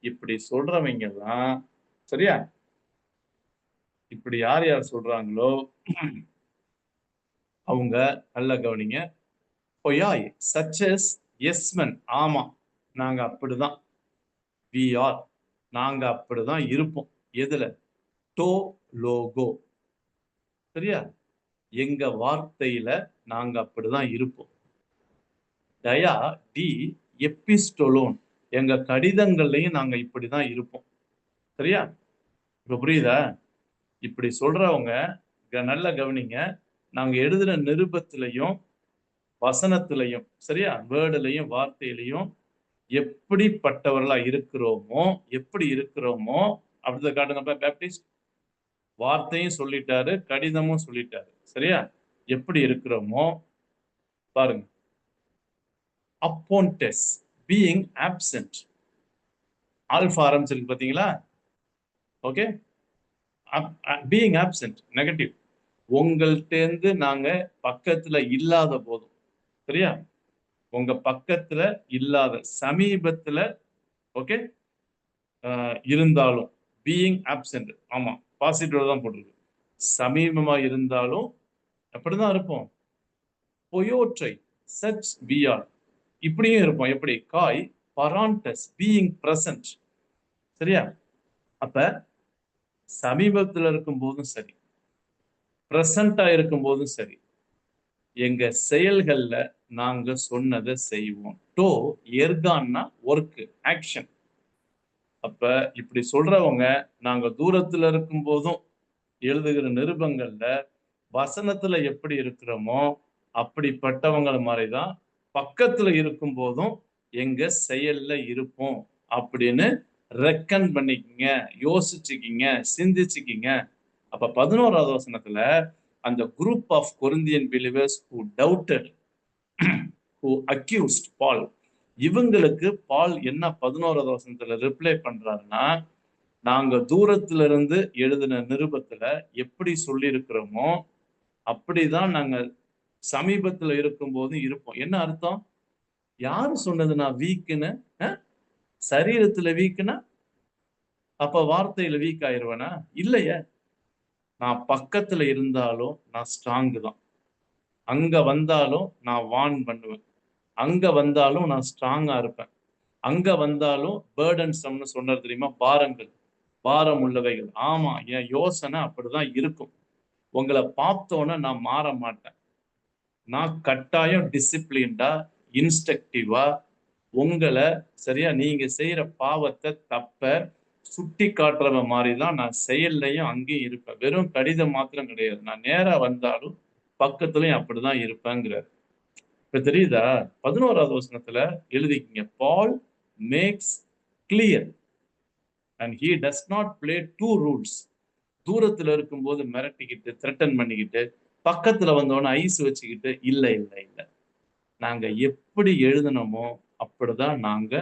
இப்படி சொல்றவங்க எல்லாம் சரியா? இப்படி யார் யார் சொல்றாங்களோ அவங்க நல்ல கவனிங்க. பொய்யாய் சச்சஸ் எஸ்மன். ஆமா, நாங்க அப்படிதான். வி ஆர், நாங்க அப்படிதான் இருப்போம். எதுல? டோ லோகோ. சரியா? எங்க வார்த்தையில நாங்க அப்படிதான் இருப்போம். டயா டி எப்பிஸ்டோலோன். எங்க கடிதங்கள்லையும் நாங்க இப்படிதான் இருப்போம். சரியா? இப்ப புரியுதா? இப்படி சொல்றவங்க நல்ல கவனிங்க. நாங்க எழுதுற நிருபத்திலையும் வசனத்திலையும், சரியா, வேர்டுலையும் வார்த்தையிலையும் எப்படிப்பட்டவர்களா இருக்கிறோமோ, எப்படி இருக்கிறோமோ அப்படிதான் காட்டுங்கப்பா. பேப்டிஸ்ட் வார்த்தையும் சொல்லிட்டாரு, கடிதமும் சொல்லிட்டாரு. சரியா? எப்படி இருக்கிறோமோ பாருங்க. அப்போன்டெஸ் பீயிங் ஆப்சென்ட். ஆல்பா ஆரம்பிச்சிருக்கு பாத்தீங்களா? Okay, being absent negative. உங்கள்கிட்ட நாங்க பக்கத்துல இல்லாத போதும். சரியா? உங்க பக்கத்துல இல்லாத சமீபத்துல ஓகே இருந்தாலும் பீயிங் ஆப்சென்ட். ஆமா, பாசிட்டிவ் தான் போட்டிருக்கு. சமீபமா இருந்தாலும் அப்படிதான் இருப்போம். பொயோற்றை சச் வி ஆர். இப்படியும் இருப்போம். எப்படி? காய் பரான்டஸ் பீயிங் பிரசன்ட். சரியா? அப்ப சமீபத்துல இருக்கும் போதும் சரி, பிரசண்டா இருக்கும் போதும் சரி, எங்க செயல்கள்ல நாங்க சொன்னதை செய்வோம். டோ எர்கான்னா ஒர்க், ஆக்ஷன். அப்ப இப்படி சொல்றவங்க நாங்க தூரத்துல இருக்கும் போதும் எழுதுகிற நிருபங்கள்ல வசனத்துல எப்படி இருக்கிறோமோ அப்படிப்பட்டவங்க மாதிரிதான் பக்கத்துல இருக்கும் போதும் எங்க செயல்ல இருப்போம் அப்படின்னு ரெக்கன் பண்ணிக்கிங்க, யோசிச்சுக்கிங்க, சிந்திச்சுக்கிங்க. அப்ப 11வது வசனத்துல அந்த group of Corinthian believers who doubted, who accused Paul, இவங்களுக்கு பால் என்ன 11வது வசனத்துல ரிப்ளை பண்றாருன்னா, நாங்க தூரத்துல இருந்து எழுதின நிருபத்துல எப்படி சொல்லி இருக்கிறோமோ அப்படிதான் நாங்க சமீபத்துல இருக்கும் போதும் இருப்போம். என்ன அர்த்தம்? யாரு சொன்னது நான் வீக்குன்னு? சரீரத்துல வீக்குன்னா அப்ப வார்த்தையில வீக் ஆயிருவேனா? இல்லையே. நான் பக்கத்துல இருந்தாலும் நான் ஸ்ட்ராங் தான். அங்க வந்தாலும் நான் வார்ன் பண்ணுவேன். அங்க வந்தாலும் நான் ஸ்ட்ராங்கா இருப்பேன். அங்க வந்தாலும் பேர்டன்சம்னு சொன்னது தெரியுமா? பாரங்கள், பாரம் உள்ளவைகள். ஆமா, என் யோசனை அப்படிதான் இருக்கும். உங்களை பார்த்தோன்னே நான் மாற மாட்டேன். நான் கட்டாயம் டிசிப்ளின்டா, இன்ஸ்ட்ரக்டிவா உங்களை சரியா நீங்க செய்யற பாவத்தை, தப்ப சுட்டி காட்டுறவ மாதிரிதான் நான் செயல்லையும் அங்கேயும் இருப்பேன். வெறும் கடிதம் மாத்திரம் கிடையாது. நான் நேரா வந்தாலும் பக்கத்துலயும் அப்படிதான் இருப்பேங்கிறார். இப்ப தெரியுதா? 11வது வசனத்துல எழுதிக்கிங்க. Paul makes clear and he does not play two rules. தூரத்துல இருக்கும்போது மிரட்டிக்கிட்டு த்ரெட்டன் பண்ணிக்கிட்டு பக்கத்துல வந்தவன ஐஸ் வச்சுக்கிட்டு இல்ல இல்ல இல்ல, நாங்க எப்படி எழுதணுமோ அப்படிதான் நாங்க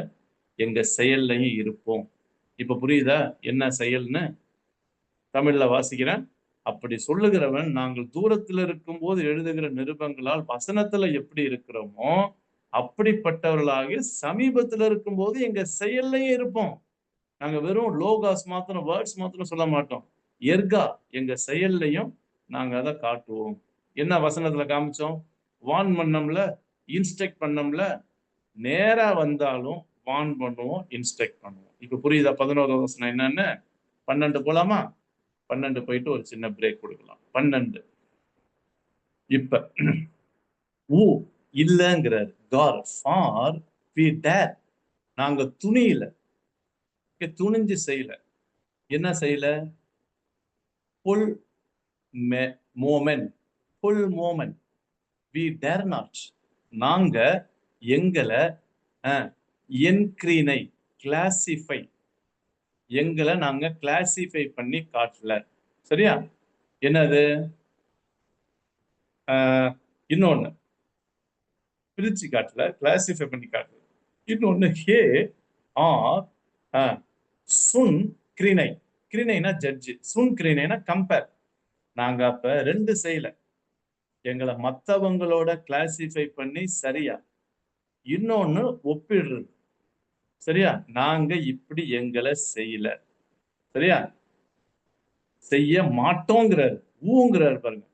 எங்க செயல்லையும் இருப்போம். இப்ப புரியுதா என்ன செயல்னு? தமிழ்ல வாசிக்கிறேன். அப்படி சொல்லுகிறவன் நாங்கள் தூரத்துல இருக்கும்போது எழுதுகிற நிருபங்களால் வசனத்துல எப்படி இருக்கிறோமோ அப்படிப்பட்டவர்களாக சமீபத்துல இருக்கும்போது எங்க செயல்லையும் இருப்போம். நாங்க வெறும் லோகாஸ் மாத்திரம், வேர்ட்ஸ் மாத்திரம் சொல்ல மாட்டோம். எர்கா எங்க செயல்லையும் நாங்க அதை காட்டுவோம். என்ன வசனத்துல காமிச்சோம்? வான் பண்ணோம்ல, இன்ஸ்ட்ரக்ட் பண்ணோம்ல. நேரா வந்தாலும் வான் பண்ணுவோம், இன்ஸ்ட்ரக்ட் பண்ணுவோம். இப்ப புரியுதா 11வது வசனம் என்னன்னு? 12 போலாமா? 12 போயிட்டு ஒரு சின்ன பிரேக் கொடுக்கலாம். 12 இப்ப இல்லங்கிறார். God for we dare, நாங்க துணியில, துணிஞ்சு செய்யல. என்ன செய்யல? full moment, full moment we dare not, நாங்க எங்களை என்கிரீனை கிளாசிஃபை, எங்களை நாங்க கிளாசிஃபை பண்ணி காட்டல. சரியா? என்னது? இன்னொன்னு பிரிச்சு காட்டல, கிளாசிஃபை பண்ணி காட்டல. இன்னொன்னு ஹே ஆர் சுன் கிரினை. கிரினைனா ஜட்ஜ், சுன் கிரினைனா கம்பேர். நாங்க அப்ப 2 செய்யல. எங்களை மத்தவங்களோட கிளாசிஃபை பண்ணி சரியா, இன்னொன்னு ஒப்பிடுறது. சரியா? நாங்க இப்படி எங்களை செய்யல. சரியா? செய்ய மாட்டோங்கிறாரு. ஊங்கிறாரு பாருங்க.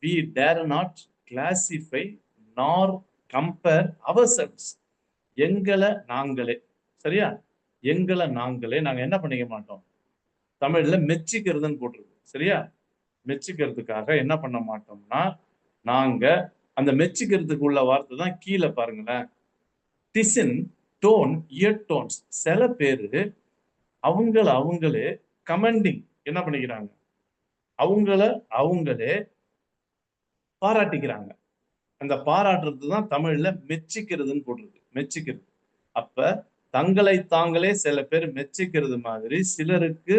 we dare not classify nor compare ourselves. எங்களை நாங்களே, சரியா? எங்களை நாங்களே நாங்க என்ன பண்ணிக்க மாட்டோம்? தமிழ்ல மெச்சிக்கிறதுன்னு போட்டிருக்கு. சரியா? மெச்சிக்கிறதுக்காக என்ன பண்ண மாட்டோம்னா, நாங்க அந்த மெச்சிக்கிறதுக்கு உள்ள வார்த்தை தான் கீழே பாருங்களேன். டிசின், டோன், இயர் டோன்ஸ். சில பேரு அவங்களே கமெண்டிங் என்ன பண்ணிக்கிறாங்க? அவங்களே பாராட்டிக்கிறாங்க. அந்த பாராட்டுறது தான் தமிழ்ல மெச்சிக்கிறதுன்னு போட்டிருக்கு. மெச்சிக்கிறது. அப்ப தங்களை தாங்களே சில பேர் மெச்சிக்கிறது மாதிரி சிலருக்கு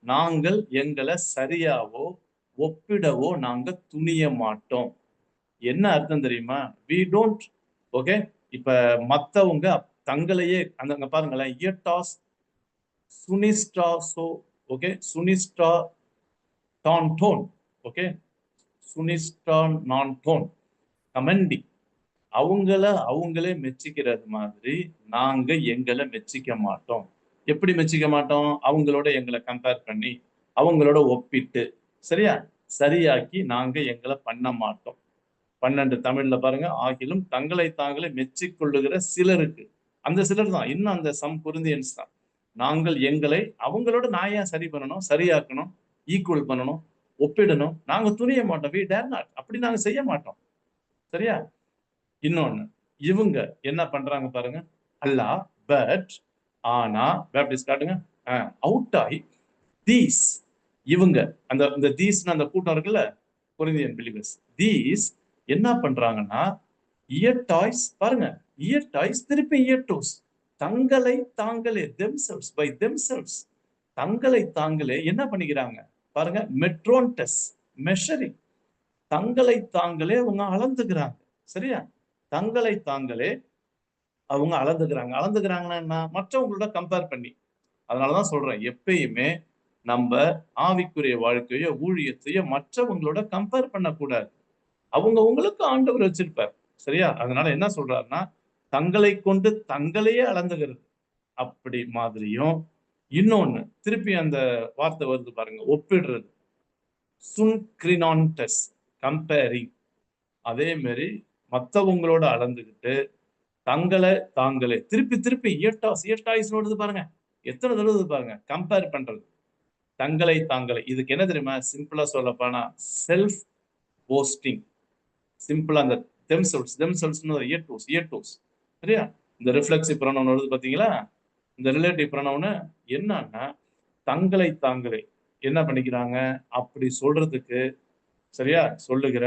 நாங்கள் எங்களை சரியாவோ ஒப்பிடவோ நாங்க துணிய மாட்டோம். என்ன அர்த்தம் தெரியுமா? we don't. ஓகே, இப்ப மத்தவங்க தங்களையே அந்த பாருங்களேன், இயட்டாஸ் சுனிஸ்டா சோ, ஓகே, சுனிஸ்டா டான் டோன், ஓகே, சுனிஸ்டா நான் டோன் கமெண்டிங். அவங்களே மெச்சிக்கிறது மாதிரி நாங்க எங்களை மெச்சிக்க மாட்டோம். எப்படி மெச்சிக்க மாட்டோம்? அவங்களோட எங்களை கம்பேர் பண்ணி, அவங்களோட ஒப்பிட்டு, சரியா, சரியாக்கி நாங்க எங்களை பண்ண மாட்டோம். 12 தமிழ்ல பாருங்க. ஆகிலும் தங்களை தாங்களே மெச்சிக்கொள்ளுகிற சிலருக்கு, அந்த சிலர் தான் இன்னும் அந்த சம் கொரிந்தியன்ஸ் தான். நாங்கள் எங்களை அவங்களோட நான் ஏன் சரி பண்ணணும், சரியாக்கணும், ஈக்குவல் பண்ணணும், ஒப்பிடணும்? நாங்க துணிய மாட்டோம். we dare not. அப்படி நாங்க செய்ய மாட்டோம். சரியா? இன்னொன்னு, இவங்க என்ன பண்றாங்க பாருங்க. அல்லா பட் ஆனா, பேப்டிஸ்ட் காட்டுங்க. அவுட் ஆகி தீஸ், இவங்க அந்த தீஸ்னு அந்த கூட்டம் இருக்குல்ல, கொரிந்தியன் பிலீவர்ஸ். தீஸ் என்ன பண்றாங்கன்னா, இயர் டாய்ஸ் பாருங்க, இயர் டாய்ஸ் திருப்பி இயர் டோஸ், தங்களை தாங்களே themselves by themselves, தங்களை தாங்களே என்ன பண்ணிக்கிறாங்க பாருங்க. மெட்ரோன்டஸ், மெஷரிங், தங்களை தாங்களே அவங்க அளந்துக்கிறாங்க. சரியா? தங்களை தாங்களே அவங்க அளந்துக்கிறாங்கன்னா என்ன? மற்றவங்களோட கம்பேர் பண்ணி. அதனாலதான் சொல்றேன், எப்பயுமே நம்ம ஆவிக்குரிய வாழ்க்கையோ ஊழியத்தையோ மற்றவங்களோட கம்பேர் பண்ணக்கூடாது. அவங்களுக்கு ஆண்டவர் வச்சிருப்பார். சரியா? அதனால என்ன சொல்றாருன்னா, தங்களை கொண்டு தங்களையே அளந்துகிறது அப்படி மாதிரியும், இன்னொன்னு திருப்பி அந்த வார்த்தை வருது பாருங்க, ஒப்பிடுறது. சுன்கிரினான்டஸ், கம்பேரிங். அதே மாதிரி மத்தவங்களோட அளந்துகிட்டு தங்களை தாங்களே திருப்பி திருப்பி இயட்டாய்ஸ் வருது பாருங்க, எத்தனை தடவை பாருங்க, கம்பேர் பண்றது. தங்களை தாங்களை, இதுக்கு என்ன தெரியுமா சிம்பிளா சொல்ல போனா செல்ஃப் போஸ்டிங். சிம்பிளா அந்த தெம்செல்ஸ்னு ஒரு இயர்டோஸ். சரியா? இந்த ரிஃப்ளெக்சிவ் ப்ரொனவுன் வருது பாத்தீங்களா, இந்த ரிலேட்டிவ் ப்ரொனவுன் என்னன்னா தங்களை தாங்களே என்ன பண்ணிக்கிறாங்க அப்படி சொல்றதுக்கு, சரியா, சொல்லுகிற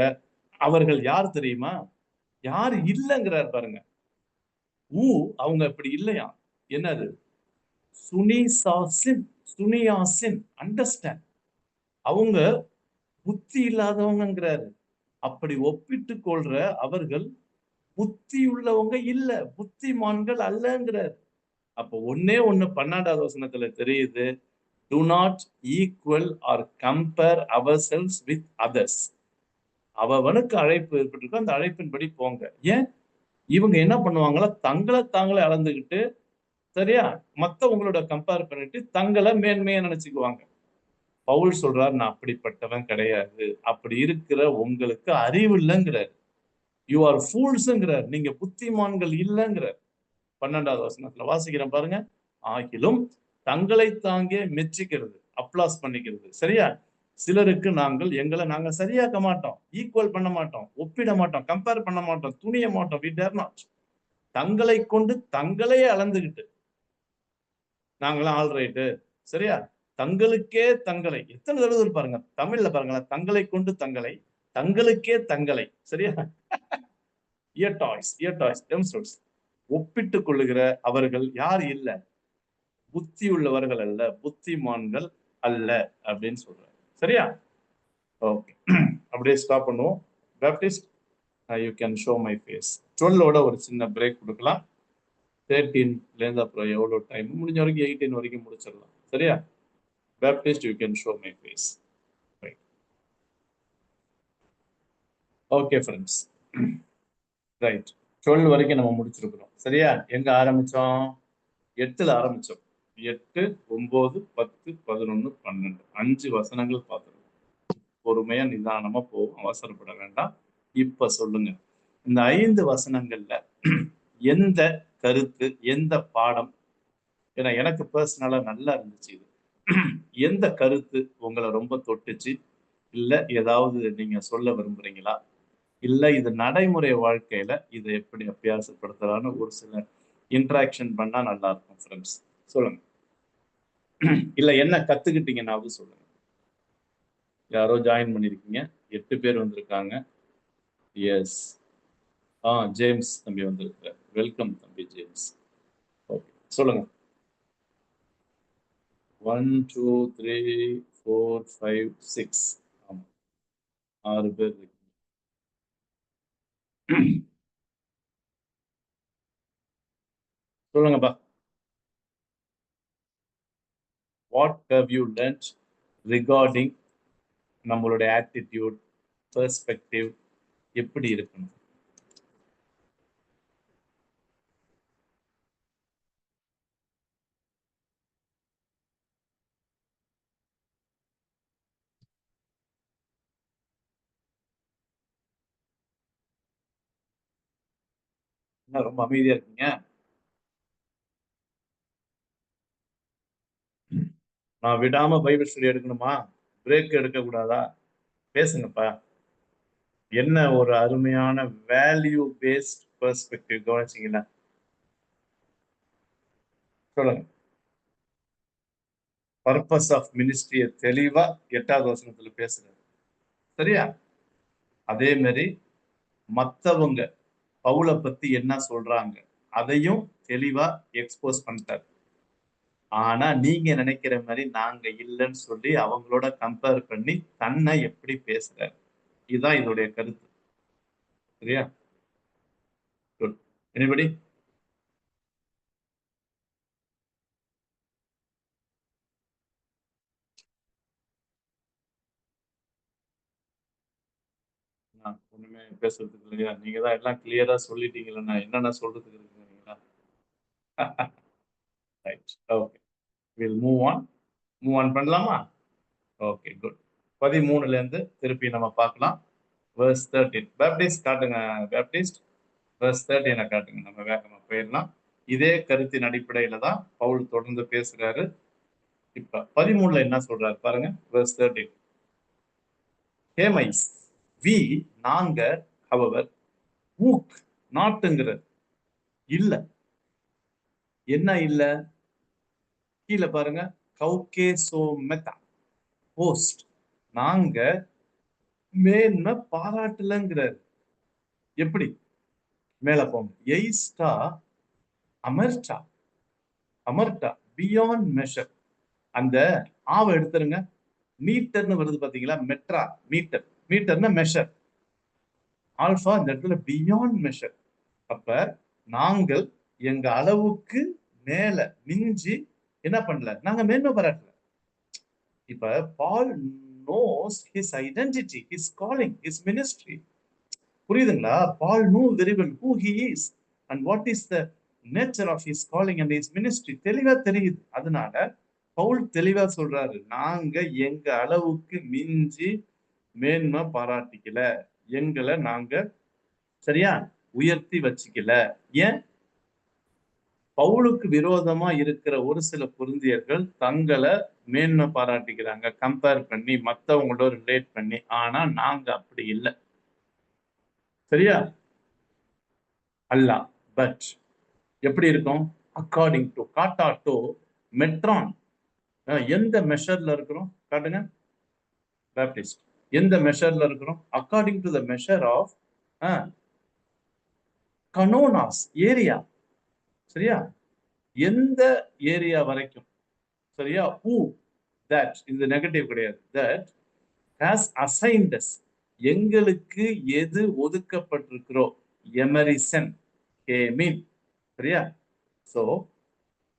அவர்கள் யார் தெரியுமா? யார் இல்லைங்கிறார் பாருங்க. அவங்க இப்படி இல்லையா? என்னது? சுனியாசின் அண்டர்ஸ்டாண்ட். அவங்க புத்தி இல்லாதவங்கிறாரு. அப்படி ஒப்பிட்டு கொள்ற அவர்கள் புத்தி உள்ளவங்க இல்ல, புத்திமான்கள் அல்லங்கிறார். அப்ப ஒண்ணே ஒண்ணு 12வது வசனத்துல தெரியுது. Do not equal or compare ourselves with others. அவனுக்கு அழைப்பு ஏற்பட்டிருக்கோ அந்த அழைப்பின்படி போங்க. ஏன் இவங்க என்ன பண்ணுவாங்களா, தங்களை தாங்களே அளந்துகிட்டு, சரியா, மத்தவங்களோட கம்பேர் பண்ணிட்டு தங்களை மேன்மையா நினைச்சுக்குவாங்க. பவுல் சொல்றாரு, நான் அப்படிப்பட்டவன் கிடையாது. அப்படி இருக்கிற உங்களுக்கு அறிவு இல்லைங்கிறார். You are ஃபூல்ஸ்ங்கிறார். நீங்க புத்திமான்கள் இல்லைங்கிறார். 12வது வசனத்துல வாசிக்கிறேன் பாருங்க. ஆகிலும் தங்களை தாங்கே மெச்சிக்கிறது, அப்ளாஸ் பண்ணிக்கிறது. சரியா? சிலருக்கு நாங்க சரியாக்க மாட்டோம், ஈக்குவல் பண்ண மாட்டோம், ஒப்பிட மாட்டோம், கம்பேர் பண்ண மாட்டோம், துணிய மாட்டோம். we dare not. தங்களை கொண்டு தங்களே அளந்துகிட்டு நாங்களாம் ஆல் ரைட்டு, சரியா, தங்களுக்கே தங்களை, எத்தனை தடவை பாருங்க தமிழ்ல பாருங்களேன், தங்களை கொண்டு தங்களை, தங்களுக்கே தங்களை, சரியா, ஒப்பிட்டுக் கொள்ளுகிற அவர்கள் யார் இல்ல? புத்தி உள்ளவர்கள் அல்ல, புத்திமான்கள் அல்ல அப்படின்னு சொல்றாரு. சரியா? ஓகே, அப்படியே ஸ்டாப் பண்ணுவோம். Baptist, you can show my face. 12ஓட ஒரு சின்ன பிரேக் கொடுக்கலாம். 13லேருந்து அப்புறம் எவ்வளோ டைம் முடிஞ்ச வரைக்கும் 18 வரைக்கும் முடிச்சிடலாம். சரியா? Baptist, you can show my face. Right. Okay friends, right. 12 வரைக்கும் நம்ம முடிச்சிருக்கிறோம். சரியா? எங்க ஆரம்பிச்சோம்? 8ல ஆரம்பிச்சோம். 8, 9, 10, 11, 12 5 வசனங்கள் பார்த்துருக்கோம். பொறுமையா நிதானமா போகும், அவசரப்பட வேண்டாம். இப்ப சொல்லுங்க, இந்த 5 வசனங்கள்ல எந்த கருத்து, எந்த பாடம், ஏன்னா எனக்கு பர்சனலா நல்லா இருந்துச்சு இது, எந்த கருத்து உங்களை ரொம்ப தொட்டுச்சு, இல்ல ஏதாவது நீங்க சொல்ல விரும்புறீங்களா, இல்ல இது நடைமுறை வாழ்க்கையில இதை எப்படி அபியாசப்படுத்தலான்னு ஒரு சில இன்ட்ராக்ஷன் பண்ணா நல்லா இருக்கும் ஃப்ரெண்ட்ஸ். சொல்லுங்க. இல்ல என்ன கத்துக்கிட்டீங்கன்னாவது சொல்லுங்க. யாரோ ஜாயின் பண்ணிருக்கீங்க, 8 பேர் வந்திருக்காங்க. எஸ், ஜேம்ஸ் தம்பி வந்திருக்க. வெல்கம் தம்பி ஜேம்ஸ். ஓகே, சொல்லுங்க. 1 2 3 4 5 6. ஆமா, 6 பேர் இருக்கு. சொல்லுங்கப்பா. What how you learned regarding நம்மளுடைய ஆட்டிடியூட், பெர்ஸ்பெக்டிவ் எப்படி இருக்கணும்? என்ன ரொம்ப அமைதியா இருக்கீங்க? நான் விடாம பைபிள் ஸ்டடி எடுக்கணுமா? பிரேக் எடுக்க கூடாதா? பேசுங்கப்பா. என்ன ஒரு அருமையான வேல்யூ பேஸ்ட் பெர்ஸ்பெக்டிவ், கவனிச்சீங்களா? சொல்லுங்க. பர்பஸ் ஆஃப் மினிஸ்ட்ரிய தெளிவா 8வது வசனத்துல பேசுறாரு. சரியா? அதே மாதிரி மத்தவங்க பவுலை பத்தி என்ன சொல்றாங்க அதையும் தெளிவா எக்ஸ்போஸ் பண்ணிட்டாரு. ஆனா நீங்க நினைக்கிற மாதிரி நாங்க இல்லைன்னு சொல்லி அவங்களோட கம்பேர் பண்ணி தன்னை எப்படி பேசுறாரு, இதுதான் இதோடைய கருத்து. சரியா? குட். எனிபடி? ஒண்ணுமே பேசுறதுக்கு இல்லையா? நீங்க தான் எல்லாம் கிளியரா சொல்லிட்டீங்களா? நான் என்னென்ன சொல்றதுக்கு இருக்குங்களா? Right. Okay. Will move on. Move on பண்ணலாமா? Okay, good. 13ல இருந்து திருப்பி நம்ம பார்க்கலாம். வெர்ஸ் 13. பேப்டிஸ்ட் காட்டுங்க. பேப்டிஸ்ட் வெர்ஸ் 13 காட்டுங்க. நம்ம வேகமா போயிடலாம். இதே கருத்தின் அடிப்படையில தான் பவுல் தொடர்ந்து பேசுறாரு. இப்ப 13ல என்ன சொல்றாரு பாருங்க. வெர்ஸ் 13. ஹேமைஸ் வி நாங்க ஹவவர் ஊக் நாட்டுங்கிறது இல்ல. என்ன இல்ல? கீழே பாருங்க. கௌகேசோமெதா போஸ்ட் நாங்க மேன்மை பாராட்டலங்கிறார். எப்படி? மேல போங்க. எய்ஸ்டா அமர்டா அமர்டா பியாண்ட் மெஷர். அந்த ஆவை எடுத்துருங்க. மீட்டர்னு வருது பாத்தீங்களா? மெட்ரா மீட்டர். மீட்டர்னா மெஷர். ஆல்பா இந்த இடத்துல பியாண்ட் மெஷர். அப்ப நாங்கள் எங்க அளவுக்கு மேல மிஞ்சி என்ன பண்ணல? நாங்க மேன்மை பாராட்டல. இப்ப பால் knows his identity, his calling, his ministry. புரியுதுங்களா? பால் knew very well who he is and what is the nature of his calling and his ministry. தெளிவா தெரியுது. அதனால பவுல் தெளிவா சொல்றாரு, நாங்க எங்க அளவுக்கு மிஞ்சி மேன்மை பாராட்டிக்கல. எங்களை நாங்க சரியா உயர்த்தி வச்சுக்கல. ஏன்? பவுலுக்கு விரோதமா இருக்கிற ஒரு சில கொரிந்தியர்கள் தங்களை மேன்மை பாராட்டிக்கிறாங்க, கம்பேர் பண்ணி மத்தவங்களோட ரிலேட் பண்ணி. ஆனா நாங்க அப்படி இல்லை. சரியா? அல்ல. பட் எப்படி இருக்கும்? அக்கார்டிங் டு காட்டாட்டோ மெட்ரான். எந்த மெஷர்ல இருக்கிறோம் காட்டுங்க. பேப்டிஸ்ட் எந்த மெஷர்ல இருக்கிறோம்? According to the measure of கனோனாஸ் ஏரியா. சரியா? எந்த ஏரியா வரைக்கும்? சரியா? who that இந்த நெகட்டிவ் கிடையாது. that has assigned us எங்களுக்கு எது ஒதுக்கப்பட்டிருக்கிறோ எமரிசன் கேமின். சரியா? சோ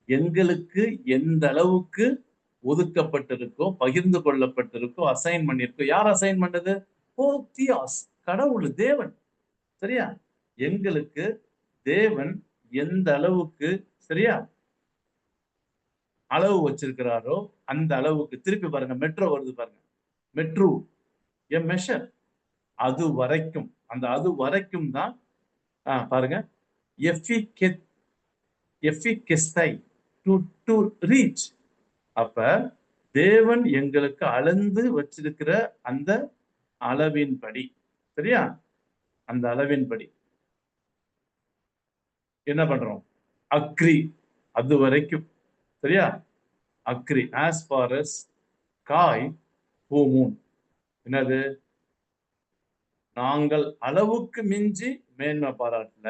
எங்களுக்கு எந்த அளவுக்கு ஒதுக்கப்பட்டிருக்கோ, பகிர்ந்து கொள்ளப்பட்டிருக்கோ, அசைன் பண்ணிருக்கோ. யார் அசைன் பண்ணது? ஓ தியாஸ், கடவுள், தேவன். சரியா? எங்களுக்கு தேவன் எந்த அளவுக்கு சரியா அளவு வச்சிருக்கிறாரோ அந்த அளவுக்கு. திருப்பி பாருங்க, மெட்ரோ வருது பாருங்க. மெட்ரோ எ மெஷர். அது வரைக்கும், அந்த அது வரைக்கும் தான் பாருங்க. To reach. அப்ப தேவன் எங்களுக்கு அளந்து வச்சிருக்கிற அந்த அளவின்படி. சரியா? அந்த அளவின்படி என்ன பண்றோம்? அக்ரி. அது வரைக்கும். சரியா? அக்ரி as far as காய் பூமூன். என்னது? நாங்கள் அளவுக்கு மிஞ்சி மேன்மை பாராட்டல,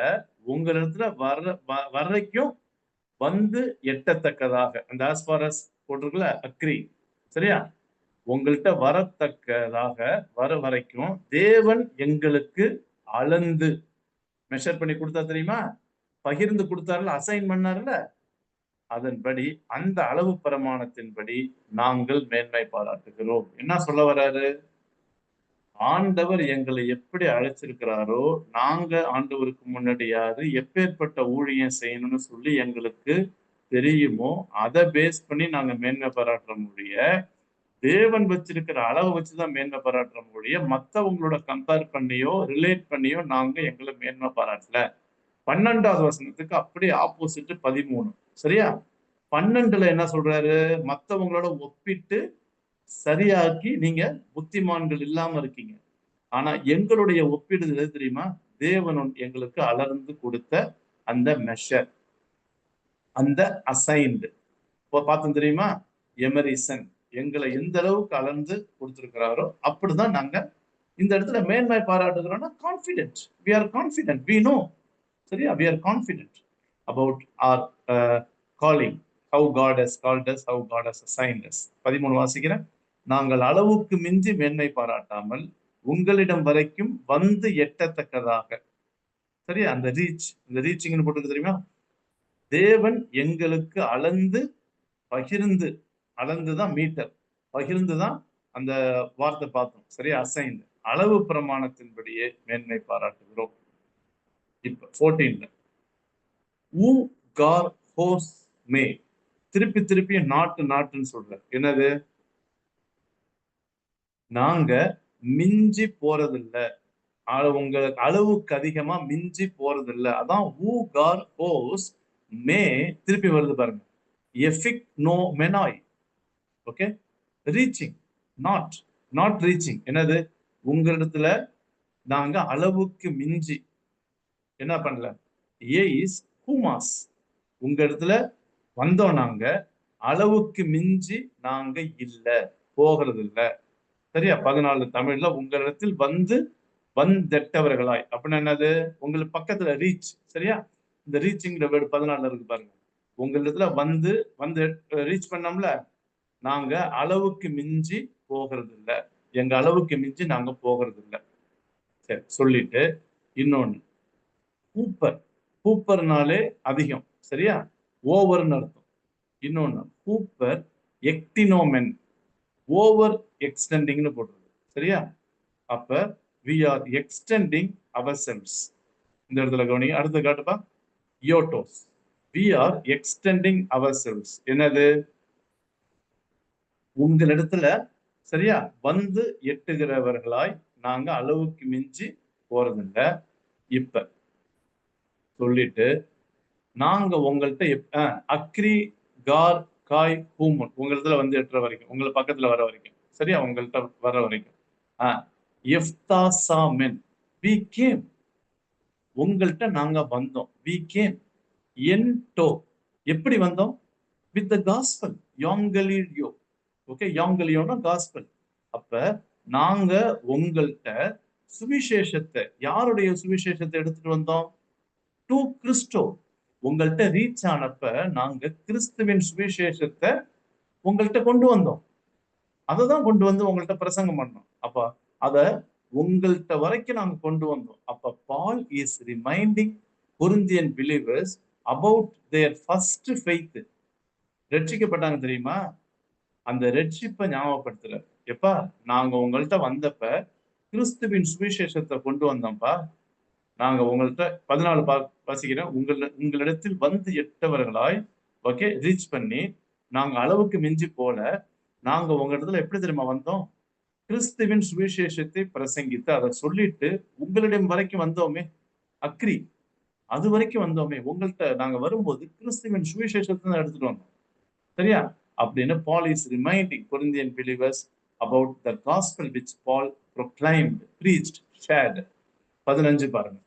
உங்களிடத்துல வரைக்கும் வந்து எட்டத்தக்கதாக. அந்த as far as போட்டிருக்கல அக்ரி. சரியா? உங்கள்கிட்ட வரத்தக்கதாக வர வரைக்கும் தேவன் எங்களுக்கு அளந்து மெஷர் பண்ணி கொடுத்தா தெரியுமா? பகிர்ந்து கொடுத்தாருல, அசைன் பண்ணாருல. அதன்படி அந்த அளவு பிரமாணத்தின்படி நாங்கள் மேன்மை பாராட்டுகிறோம். என்ன சொல்ல வர்றாரு? ஆண்டவர் எங்களை எப்படி அழைச்சிருக்கிறாரோ, நாங்க ஆண்டவருக்கு முன்னாடி யாரு, எப்பேற்பட்ட ஊழியம் செய்யணும்னு சொல்லி எங்களுக்கு தெரியுமோ, அதை பேஸ் பண்ணி நாங்க மேன்மை பாராட்டுற முடிய, தேவன் வச்சிருக்கிற அளவு வச்சுதான் மேன்மை பாராட்டுற முடிய, மத்தவங்களோட கம்பேர் பண்ணியோ ரிலேட் பண்ணியோ நாங்க எங்களை மேன்மை பாராட்டல. 12வது வசனத்துக்கு அப்படியே ஆப்போசிட் 13. சரியா? 12ல என்ன சொல்றாரு? மத்தவங்களோட ஒப்பிட்டு சரியாக்கி நீங்க புத்திமான்கள் இல்லாம இருக்கீங்க. ஆனா எங்களுடைய ஒப்பிடுதல் எது தெரியுமா? தேவன் எங்களுக்கு அளர்ந்து கொடுத்த அந்த மெஷர், அந்த அசைன்டு. பார்த்தோம் தெரியுமா? எமரிசன் எங்களை எந்த அளவுக்கு அளர்ந்து கொடுத்திருக்கிறாரோ அப்படிதான் நாங்க இந்த இடத்துல மேன்மை பாராட்டுகிறோம்னா confident. we are confident, we know. சரியா? we are confident about our calling, how God has called us, how God has assigned us. 13 வாசிக்கிறேன். நாங்கள் அளவுக்கு மிஞ்சி மேன்மை பாராட்டாமல் உங்களிடம் வரைக்கும் வந்து எட்டத்தக்கதாக. சரியா? அந்த ரீச், இந்த ரீச்சிங்னு போட்டு தெரியுமா? தேவன் எங்களுக்கு அளந்து பகிர்ந்து, அளந்துதான் மீட்டர், பகிர்ந்துதான் அந்த வார்த்தை பார்த்தோம். சரியா? அசைன்டு. அளவு பிரமாணத்தின்படியே மேன்மை பாராட்டுகிறோம். இப்ப 14ல ஊ கார் ஹோஸ் மே, திருப்பி திருப்பி நாட்டுன்னு சொல்ற. என்னது? நாங்க மிஞ்சி போறதில்ல, உங்களுக்கு அளவுக்கு அதிகமா மிஞ்சி போறதில்ல. அதான் ஊ கார் ஹோஸ் மே, திருப்பி வருது பாருங்க. எஃபிக் நோ மெனாய். Okay, reaching, not reaching. என்னது? உங்களிடத்துல நாங்க அளவுக்கு மிஞ்சி என்ன பண்ணல? ஏஇஸ் ஹூமாஸ், உங்க இடத்துல வந்தோம், நாங்க அளவுக்கு மிஞ்சி நாங்க இல்ல, போகிறது இல்ல. சரியா? 14 தமிழ்ல உங்களிடத்தில் வந்தெட்டவர்களாய் அப்படின்னா என்னது? உங்களுக்கு பக்கத்துல ரீச். சரியா? இந்த ரீச்சிங்கிற வேர்டு 14 இருக்கு பாருங்க. உங்களிடத்துல வந்து ரீச் பண்ணோம்ல, நாங்க அளவுக்கு மிஞ்சி போகிறது இல்ல, எங்க அளவுக்கு மிஞ்சி நாங்க போகிறது இல்ல. சரி, சொல்லிட்டு இன்னொன்னு, ஹூப்பர்னாலே அதிகம். சரியா? ஓவர்னு அர்த்தம். இன்னொன்னு ஹூப்பர் எக்டினோமென், ஓவர் எக்ஸ்டெண்டிங்னு போடுறது. சரியா? அப்ப we are extending ourselves. இந்த இடத்துல கவனி. அடுத்த காட்டுப்பா. யோட்டோஸ், we are extending ourselves. என்னது? உங்களிடத்துல சரியா வந்து எட்டுகிறவர்களாய் நாங்க அளவுக்கு மிஞ்சி போறதில்ல. இப்ப சொல்லிட்டு நாங்க உங்கள்கிட்ட அக்ரி கார் காய் ஹூமுன், உங்களிடத்துல வந்து எட்டுற வரைக்கும், உங்களை பக்கத்துல வர வரைக்கும், சரியா, உங்கள்கிட்ட வர வரைக்கும். எஃப்தாசாமென், we came, உங்கள்கிட்ட நாங்க வந்தோம். we came என்டோ, எப்படி வந்தோம்? with the gospel, யோங்கலியோ. ஓகே, யோங்கலியோனா காஸ்பல். அப்ப நாங்க உங்கள்கிட்ட சுவிசேஷத்தை, யாருடைய சுவிசேஷத்தை எடுத்துட்டு வந்தோம்? டு கிறிஸ்டோ, உங்கள்கிட்ட ரீச் ஆனப்ப நாங்க கிறிஸ்துவின் சுவிசேஷத்தை உங்கள்கிட்ட கொண்டு வந்தோம். அததான் கொண்டு வந்து உங்கள்கிட்ட பிரசங்கம் பண்ணோம். அப்ப அத உங்கள்கிட்ட வரைக்கும் நாங்க கொண்டு வந்தோம். அப்ப Paul is reminding Corinthian believers about their first faith. ரட்சிக்கப்பட்டாங்க தெரியுமா? அந்த ரட்சிப்பை ஞாபகப்படுத்தல. எப்பா, நாங்க உங்கள்கிட்ட வந்தப்ப கிறிஸ்துவின் சுவிசேஷத்தை கொண்டு வந்தோம்ப்பா. நாங்க உங்கள்கிட்ட 14 வாசிக்கிறேன். உங்களிடத்தில் வந்து எட்டவர்களாய், ஓகே, ரீச் பண்ணி நாங்க அளவுக்கு மிஞ்சி போல, நாங்க உங்க இடத்துல எப்படி தெரியுமா வந்தோம்? கிறிஸ்துவின் சுவிசேஷத்தை பிரசங்கித்து அதை சொல்லிட்டு உங்களிடம் வரைக்கும் வந்தோமே. அக்ரி, அது வரைக்கும் வந்தோமே. உங்கள்கிட்ட நாங்க வரும்போது கிறிஸ்துவின் சுவிசேஷத்தை தான் எடுத்துட்டு வந்தோம். சரியா? அப்படின்னு Paul is reminding Corinthian believers about the gospel which Paul proclaimed, preached, shared. 15 பாருங்க.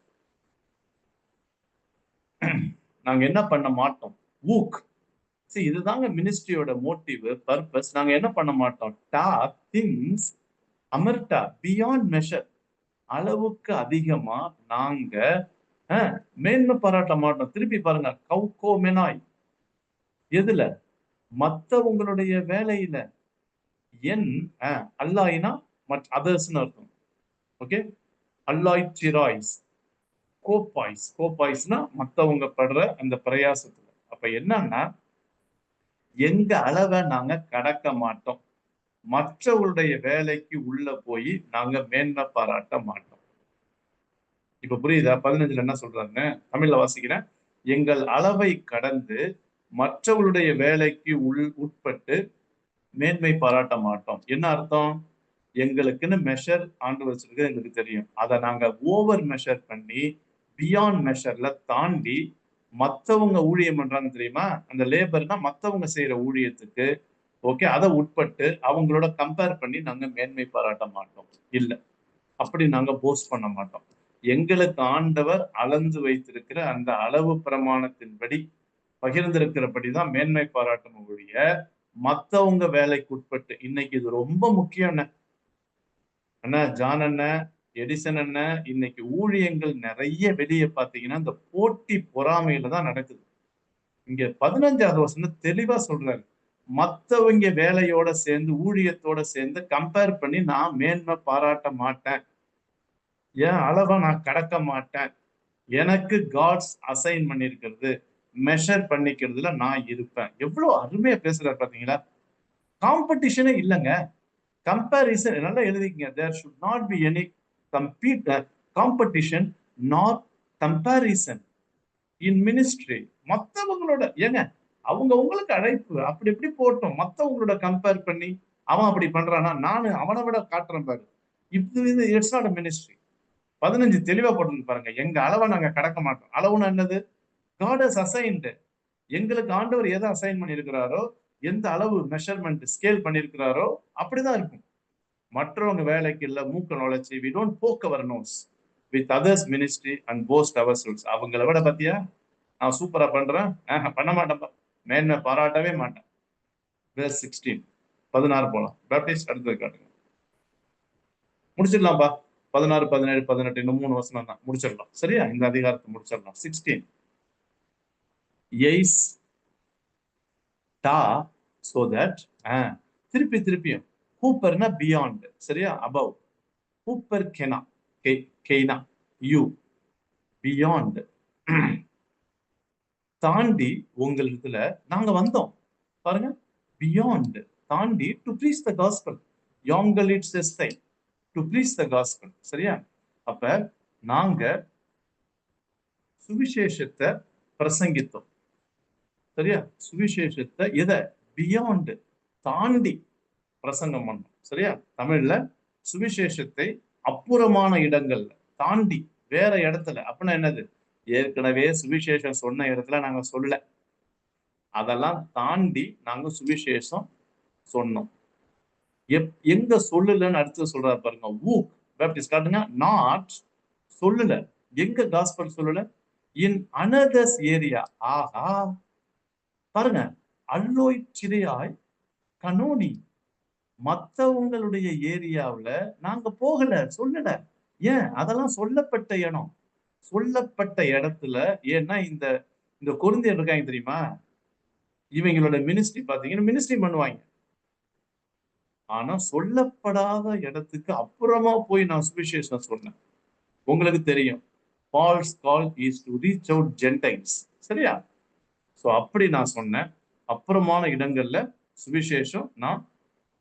நாங்க என்ன பண்ண மாட்டோம்? ஊக். See, இதுதாங்க மினிஸ்ட்ரியோட மோட்டிவ், பர்பஸ். நாங்க என்ன பண்ண மாட்டோம்? டாக் திங்ஸ் அமர்டா, பியாண்ட் மெஷர், அளவுக்கு அதிகமா நாங்க மேன்மை பாராட்ட மாட்டோம். திருப்பி பாருங்க, கௌகோ மெனாய், எதுல? மத்தவங்களுடைய வேலையில. என் அல்லாயினா அதர்ஸ்னு அர்த்தம். ஓகே, அல்லாய் சிராய்ஸ், கோபாய்ஸ்னா மத்தவங்க படுற அந்த பிரயாசத்துல. அப்ப என்னன்னா, எங்க அளவை நாங்க கடக்க மாட்டோம், மற்றவருடைய வேலைக்கு உள்ள போய் நாங்க மேன்மை பாராட்ட மாட்டோம். இப்ப புரியுதா? 15ல என்ன சொல்றாங்க? தமிழ்ல வாசிக்கிறேன். எங்கள் அளவை கடந்து மற்றவருடைய வேலைக்கு உட்பட்டு மேன்மை பாராட்ட மாட்டோம். என்ன அர்த்தம்? எங்களுக்குன்னு மெஷர் ஆண்டு வச்சிருக்க எங்களுக்கு தெரியும். அதை நாங்க ஓவர் மெஷர் பண்ணி பியாண்ட் மெஷர்ல தாண்டி மற்றவங்க ஊழியம் பண்றாங்க தெரியுமா? அந்த லேபர்னா மற்றவங்க செய்யற ஊழியத்துக்கு, ஓகே, அதை உட்பட்டு அவங்களோட கம்பேர் பண்ணி நாங்க மேன்மை பாராட்ட மாட்டோம். இல்ல, அப்படி நாங்க போஸ்ட் பண்ண மாட்டோம். எங்களுக்கு ஆண்டவர் அளந்து வைத்திருக்கிற அந்த அளவு பிரமாணத்தின்படி பகிர்ந்திருக்கிறபடிதான் மேன்மை பாராட்டும் ஒழிய மத்தவங்க வேலைக்கு உட்பட்டு. இன்னைக்கு இது ரொம்ப முக்கியம். அண்ணா ஜான் அண்ணன், எடிசன் அண்ணன், இன்னைக்கு ஊழியங்கள் நிறைய வெளியே பாத்தீங்கன்னா இந்த போட்டி பொறாமையில தான் நடக்குது. இங்க 15வது வசனம் தெளிவா சொல்றாரு, மத்தவங்க வேலையோட சேர்ந்து ஊழியத்தோட சேர்ந்து கம்பேர் பண்ணி நான் மேன்மை பாராட்ட மாட்டேன், என் அளவை நான் கடக்க மாட்டேன். எனக்கு காட்ஸ் அசைன் பண்ணிருக்கிறது, மெஷர் பண்ணிக்கிறதுல நான் இருப்பேன். எவ்வளவு அருமையா பேசுறாரு பாத்தீங்களா? காம்படிஷனே இல்லைங்க. கம்பேரிசன் நல்லா எழுதிக்கங்க. There should not be any competition not comparison in ministry. மற்றவங்களோட ஏங்க அவங்க உங்களுக்கு அழைப்பு அப்படி எப்படி போட்டோம், மற்றவங்களோட கம்பேர் பண்ணி அவன் அப்படி பண்றானா நானு அவனை விட காட்டுறேன் பாரு, இது இட்ஸ் நாட் மினிஸ்ட்ரி. 15 தெளிவா போட்டு பாருங்க. எங்க அளவை நாங்க கடக்க மாட்டோம். அளவுன்னு என்னது? God has assigned. எங்களுக்கு ஆண்டவர் எதை அசைன் பண்ணியிருக்கிறாரோ, எந்த அளவு மெஷர்மெண்ட் ஸ்கேல் பண்ணியிருக்கிறாரோ அப்படிதான் இருக்கும். மற்றவங்க வேலைக்கு இல்ல மூக்க நுழைச்சி we don't poke our nose with others ministry and boast ourselves. அவங்கள விட பத்தியா நான் சூப்பரா பண்றேன், பண்ண மாட்டேன், மேன்மை பாராட்டவே மாட்டேன். verse 16 16 போலாம். பேப்டிஸ்ட் அடுத்தது காட்டுங்க. முடிச்சிடலாம்பா. 16 17 18 இன்னும் 3 வசனம் தான் முடிச்சிடலாம். சரியா? இந்த அதிகாரத்தை முடிச்சிடலாம். 16 எய்ஸ் டா so that திருப்பியும் ஹூப்பர்னா பியாண்ட். சரியா? அபவ். ஹூப்பர் கெனா கெய்னா யூ பியாண்ட் தாண்டி உங்களிடத்துல நாங்க வந்தோம் பாருங்க. பியாண்ட் தாண்டி டு ப்ரீச் த காஸ்பல் யோங்கல் இட்ஸ் எஸ்தை டு ப்ரீச் த காஸ்பல். சரியா? அப்ப நாங்க சுவிசேஷத்தை பிரசங்கித்தோம். சரியா? சுவிசேஷத்தை எதை பியாண்ட் தாண்டி பிரசங்கம் பண்ணோம். சரியா? தமிழ்ல சுவிசேஷத்தை அப்புறமான இடங்கள்ல தாண்டி வேற இடத்துல அப்படின்னா என்னது? ஏற்கனவே சுவிசேஷம் சொன்ன இடத்துல நாங்க சொல்லல, அதெல்லாம் தாண்டி நாங்க சுவிசேஷம் சொன்னோம். எங்க சொல்லலன்னு அடுத்து சொல்றாரு பாருங்க. ஊக் பேப்டிஸ்ட் காட்டுங்க. நாட் சொல்லல. எங்க காஸ்பல் சொல்லல? இன் அனதர்ஸ் ஏரியா. ஆஹா பாருங்க. அல்லோய் சிறையாய் கனோனி மத்தவங்களுடைய ஏரியாவுல நாங்க போகல, சொல்லல. ஏன்? அதெல்லாம் சொல்லப்பட்ட இடம். சொல்லப்பட்ட இடத்துல ஏன்னா இந்த கொரிந்தியர் இருக்காங்க தெரியுமா, இவங்களோட மினிஸ்ட்ரி பாத்தீங்கன்னா மினிஸ்ட்ரி பண்ணுவாங்க. ஆனா சொல்லப்படாத இடத்துக்கு அப்புறமா போய் நான் சுவிசேஷம் சொன்னேன். உங்களுக்கு தெரியும், Paul's call is to reach out Gentiles. சரியா? சோ அப்படி நான் சொன்னேன். அப்புறமான இடங்கள்ல சுவிசேஷம் நான்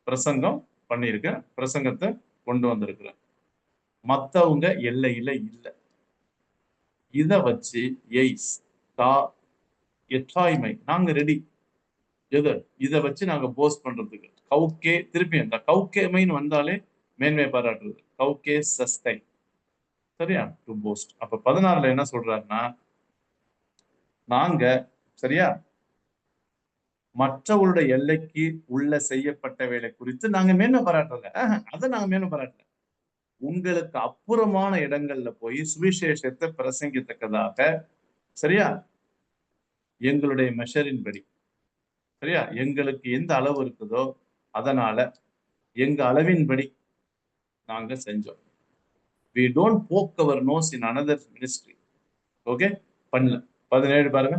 பிரசங்கம் பண்ணியிருக்கேன், பிரசங்கத்தை கொண்டு வந்திருக்கிறேன். மத்தவங்க எல்லையில இல்லை. இத வச்சு எய்ஸ் தா எட்டாய்மை நாங்க ரெடி. எது? இதை வச்சு நாங்க போஸ்ட் பண்றதுக்கு. கவுக்கே திருப்பி அந்த கவுக்கேமைன்னு வந்தாலே மேன்மை பாராட்டுறது. கவுக்கே சஸ்தை. சரியா? To post. அப்ப 16ல என்ன சொல்றாருன்னா, நாங்க சரியா மற்றவருடைய எல்லைக்கு உள்ள செய்யப்பட்ட வேலை குறித்து நாங்க மேன்மை பாராட்டல. அதை நாங்க மேன்மை பாராட்டல. உங்களுக்கு அப்புறமான இடங்கள்ல போய் சுவிசேஷத்தை பிரசங்கித்தக்கதாக சரியா எங்களுடைய மெஷரின் படி சரியா எங்களுக்கு எந்த அளவு இருக்குதோ அதனால எங்க அளவின்படி நாங்க செஞ்சோம். we don't poke our nose in another ministry. Okay பண்ணல. 17 பாருங்க.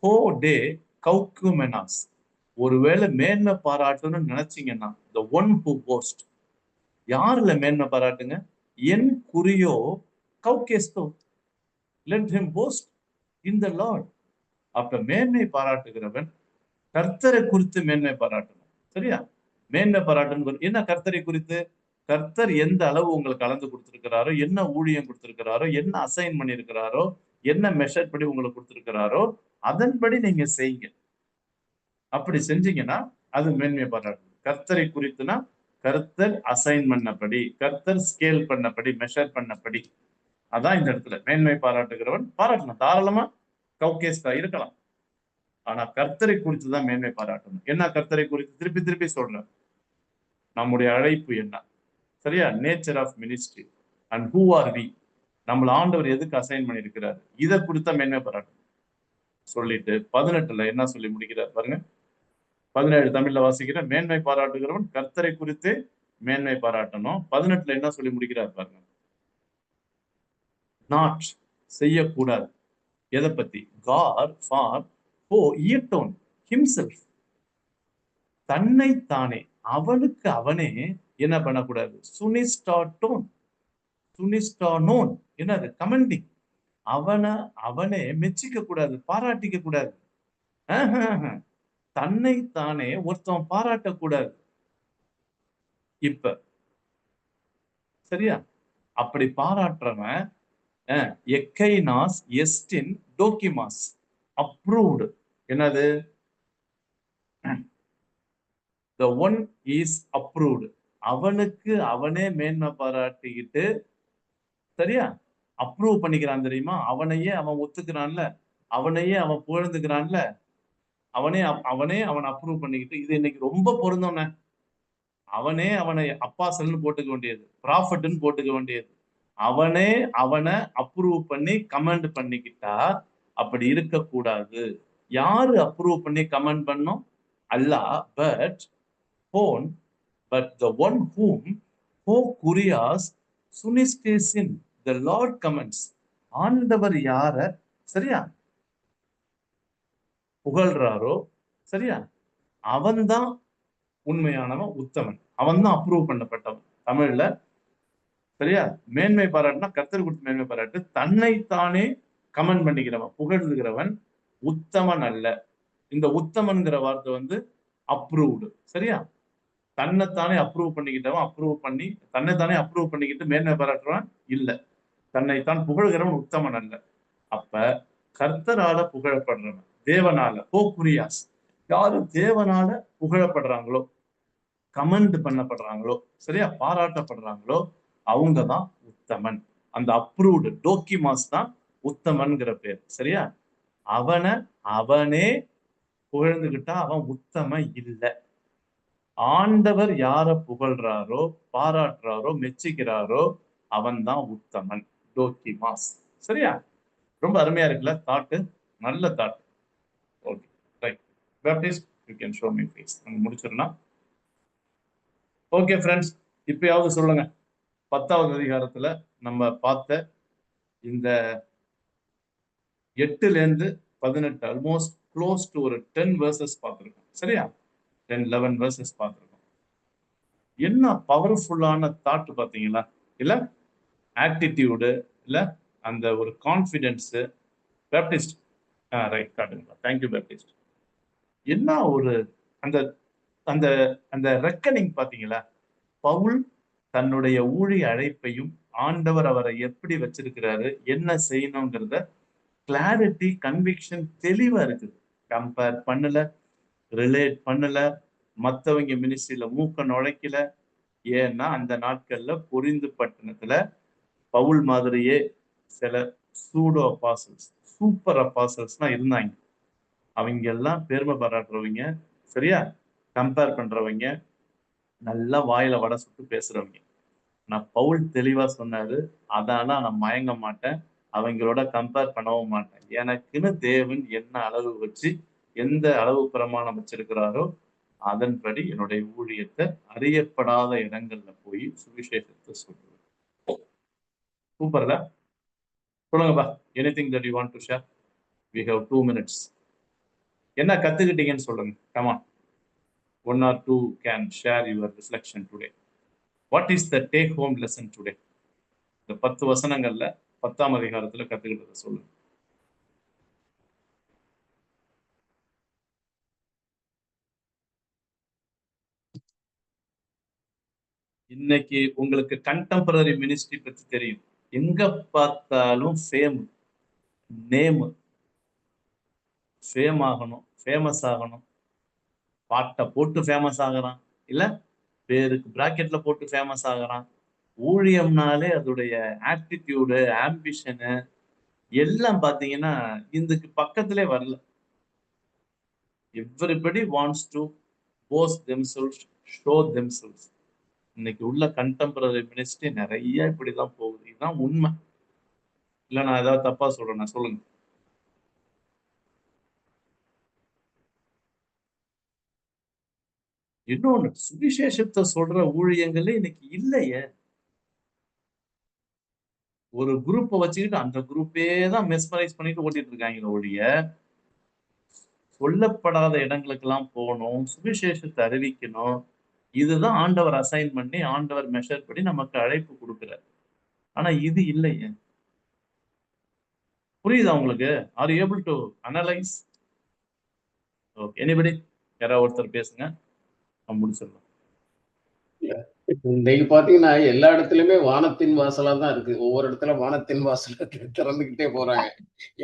ஹோ டே கௌக்குமெனாஸ். ஒருவேளை மேன்மை பாராட்டணும்னு நினைச்சீங்கன்னா the one who boast. யாருல மேன்மை பாராட்டுங்க? என் குறியோ கௌகேஸ்தோ. let him boast in the Lord. அப்ப மேன்மை பாராட்டுகிறவன் கர்த்தரை குறித்து மேன்மை பாராட்டணும். சரியா? மேன்மை பாராட்டணும் என்ன? கர்த்தரை குறித்து. கர்த்தர் எந்த அளவு உங்களுக்கு கலந்து கொடுத்திருக்கிறாரோ, என்ன ஊழியம் கொடுத்திருக்கிறாரோ, என்ன அசைன் பண்ணியிருக்கிறாரோ, என்ன மெஷர் படி உங்களுக்கு கொடுத்திருக்கிறாரோ அதன்படி நீங்க செய்யுங்க. அப்படி செஞ்சீங்கன்னா அது மேன்மை பாராட்டணும். கர்த்தரை குறித்துனா கர்த்தர் அசைன் பண்ணபடி, கர்த்தர் ஸ்கேல் பண்ணபடி, மெஷர் பண்ணபடி. அதான் இந்த இடத்துல மேன்மை பாராட்டுகிறவன் பாராட்டணும். தாராளமா கௌகேஸ்தா இருக்கலாம். ஆனா கர்த்தரை குறித்துதான் மேன்மை பாராட்டணும். என்ன கர்த்தரை குறித்து? திருப்பி திருப்பி சொல்றேன். நம்முடைய அழைப்பு என்ன? சரியா? Nature of ministry and who are we. நம்மள ஆண்டவர் எதுக்கு அசைன் பண்ணியிருக்கிறார், இதை குறித்த மேன்மை பாராட்டணும் சொல்லிட்டு 18ல என்ன சொல்லி முடிக்கிறார் பாருங்க. 17 தமிழ்ல வாசிக்கிற. மேன்மை பாராட்டுகிறவன் கர்த்தரை குறித்து மேன்மை பாராட்டணும். 18ல என்ன சொல்லி முடிக்கிறார் பாருங்க. நாட் செய்யக்கூடாது. எதை பத்தி? God for who eat on himself. தன்னைத்தானே அவனுக்கு அவனே என்ன பண்ணக்கூடாது? சுனிஸ்டாட்டோன் சுனிஸ்டானோன். என்னது? கமெண்டிங். அவனே மெச்சிக்க கூடாது, பாராட்டிக்க கூடாது. தன்னைத்தானே ஒருத்தன் பாராட்டக்கூடாது. இப்ப சரியா? அப்படி பாராட்டுறவன் எக்கைனாஸ் எஸ்டின் டோக்கிமாஸ், அப்ரூவ்டு. என்னது? the one is approved. அவனுக்கு அவனே மேன்மை பாராட்டிக்கிட்டு, சரியா, அப்ரூவ் பண்ணிக்கிறான் தெரியுமா? அவனையே அவன் ஒத்துக்கிறான்ல, அவனையே அவன் புகழ்ந்துக்கிறான்ல, அவனே அவனை அப்ரூவ் பண்ணிக்கிட்டு, இது இன்னைக்கு ரொம்ப பொருந்தோம்னே. அவனே அவனை அப்பாசல்னு போட்டுக்க வேண்டியது, ப்ராஃபட்னு போட்டுக்க வேண்டியது. அவனே அவனை அப்ரூவ் பண்ணி கமெண்ட் பண்ணிக்கிட்டா அப்படி இருக்கக்கூடாது. யாரு அப்ரூவ் பண்ணி கமெண்ட் பண்ணும்? அல்லாஹ். But the one whom Kurias Sunistesin, the Lord comments. ஆண்டவர் யார சரியா புகழ்றாரோ, சரியா, அவன்தான் உண்மையானவன், உத்தமன். அவன் தான் அப்ரூவ் பண்ணப்பட்டவன். தமிழ்ல சரியா? மேன்மை பாராட்டுனா கர்த்தர் கொடுத்த மேன்மை பாராட்டு. தன்னைத்தானே கமெண்ட் பண்ணிக்கிறவன், புகழ்ந்துகிறவன் உத்தமன் அல்ல. இந்த உத்தமன்கிற வார்த்தை அப்ரூவ்டு. சரியா? தன்னைத்தானே அப்ரூவ் பண்ணிக்கிட்டவன், தன்னைத்தானே அப்ரூவ் பண்ணிக்கிட்டு மேன்மை பாராட்டுறவன் இல்ல. தன்னைத்தான் புகழ்கிறவன் உத்தமன் அல்ல. அப்ப கர்த்தரால புகழப்படுறவன், தேவனால, குறியாஸ், யாரு தேவனால புகழப்படுறாங்களோ, கமெண்ட் பண்ணப்படுறாங்களோ, சரியா, பாராட்டப்படுறாங்களோ, அவங்கதான் உத்தமன். அந்த அப்ரூவ்டு டோக்கிமாஸ் தான் உத்தமன்கிற பேர். சரியா? அவனே புகழ்ந்துகிட்டா அவன் உத்தம இல்லை. ஆண்டவர் யார புகழ்றாரோ, பாராட்டுறாரோ, மெச்சிக்கிறாரோ, அவன் தான் உத்தமன், டோக்கிமாஸ். சரியா? ரொம்ப அருமையா இருக்குல்ல தாட்டு? நல்ல thought. Okay, right. Baptist, you can show me face. முடிச்சிடலாம். ஓகே ஃப்ரெண்ட்ஸ், இப்பயாவது சொல்லுங்க, 10வது அதிகாரத்துல நம்ம பார்த்த இந்த 8லேருந்து 18 ஆல்மோஸ்ட் க்ளோஸ் டு ஒரு 10 verses பார்த்திருக்கோம். சரியா? 10-11 verses பார்த்திருக்கோம். என்ன பவர்ஃபுல்லான தாட் பார்த்தீங்களா? இல்ல ஆட்டிடியூடு, இல்ல அந்த ஒரு கான்ஃபிடென்ஸ். பேப்டிஸ்ட் ரைட் காட்டுங்க. Thank you Baptist. என்ன ஒரு அந்த அந்த அந்த ரெக்கனிங் பார்த்தீங்களா? பவுல் தன்னுடைய ஊழிய அழைப்பையும் ஆண்டவர் அவரை எப்படி வச்சிருக்கிறாரு, என்ன செய்யணுங்கிறத கிளாரிட்டி, கன்விக்ஷன் தெளிவா இருக்குது. கம்பேர் பண்ணல, ரிலேட் பண்ணல, மற்றவங்க மினிஸ்ட்ரியில மூக்க நுழைக்கல. ஏன்னா அந்த நாட்கள்ல கொரிந்து பட்டணத்துல பவுல் மாதிரியே சில சூடோ அப்பாசல்ஸ், சூப்பர் அப்பாசல்ஸ்லாம் இருந்தாங்க. அவங்க எல்லாம் பெருமை பாராட்டுறவங்க, சரியா, கம்பேர் பண்றவங்க, நல்லா வாயில வடை சுட்டு பேசுறவங்க. நான் பவுல் தெளிவா சொன்னாரு, அதானா நான் மயங்க மாட்டேன், அவங்களோட கம்பேர் பண்ணவும் மாட்டேன். எனக்குன்னு தேவன் என்ன அளவு வச்சு, எந்த அளவு பிரமாணம் வச்சிருக்கிறாரோ அதன்படி என்னுடைய ஊழியத்தை அறியப்படாத இடங்கள்ல போய் சுவிசேஷத்தை சொல்லுவேன். சூப்பர்ல? சொல்லுங்கப்பா. Anything that you want to share? We have 2 minutes. என்ன கத்துக்கிட்டீங்கன்னு சொல்லுங்க. Come on. 1 or 2 can share your reflection today. What is the take home lesson today? இந்த 10 வசனங்கள்ல 10ஆம் அதிகாரத்துல கத்துக்கிட்டத சொல்லுங்க. இன்னைக்கு உங்களுக்கு கண்டெம்பரரி மினிஸ்ட்ரி பத்தி தெரியும். எங்க பார்த்தாலும் ஃபேம், நேம், ஃபேம் ஆகணும், ஃபேமஸ் ஆகணும். பாட்டை போட்டு ஃபேமஸ் ஆகிறான், இல்ல பேருக்கு பிராக்கெட்ல போட்டு ஃபேமஸ் ஆகிறான். ஊழியம்னாலே அதோடைய ஆட்டிடியூடு, ஆம்பிஷனு எல்லாம் பாத்தீங்கன்னா இதுக்கு பக்கத்திலே வரல. Everybody wants to post themselves, show themselves. இன்னைக்கு உள்ள கண்டெம்பரரி மினிஸ்ட்ரி நிறைய இப்படிதான் போகுது. இதுதான் உண்மை. இல்ல நான் ஏதாவது தப்பா சொல்றேன்? சொல்லுங்க. இன்னொன்னு, சுவிசேஷத்தை சொல்ற ஊழியங்களே இன்னைக்கு இல்லையே. ஒரு குரூப்பை வச்சுக்கிட்டு அந்த குரூப்பே தான் மெஸ்மரைஸ் பண்ணிட்டு ஓட்டிட்டு இருக்காங்க ஒழிய, சொல்லப்படாத இடங்களுக்கெல்லாம் போகணும், சுவிசேஷத்தை அறிவிக்கணும். இதுதான் ஆண்டவர் அசைன் பண்ணி, ஆண்டவர் மெஷர் பண்ணி நமக்கு அழைப்பு கொடுக்கிறார். ஆனா இது இல்லையே. புரியுதா உங்களுக்கு? Are you able to analyse? Okay, anybody? யாராவது ஒருத்தர் பேசுங்க, முடிச்சிடலாம். இன்னைக்கு பாத்தீங்கன்னா எல்லா இடத்துலயுமே வானத்தின் வாசலா தான் இருக்கு. ஒவ்வொரு இடத்துல வானத்தின் வாசல திறந்துகிட்டே போறாங்க.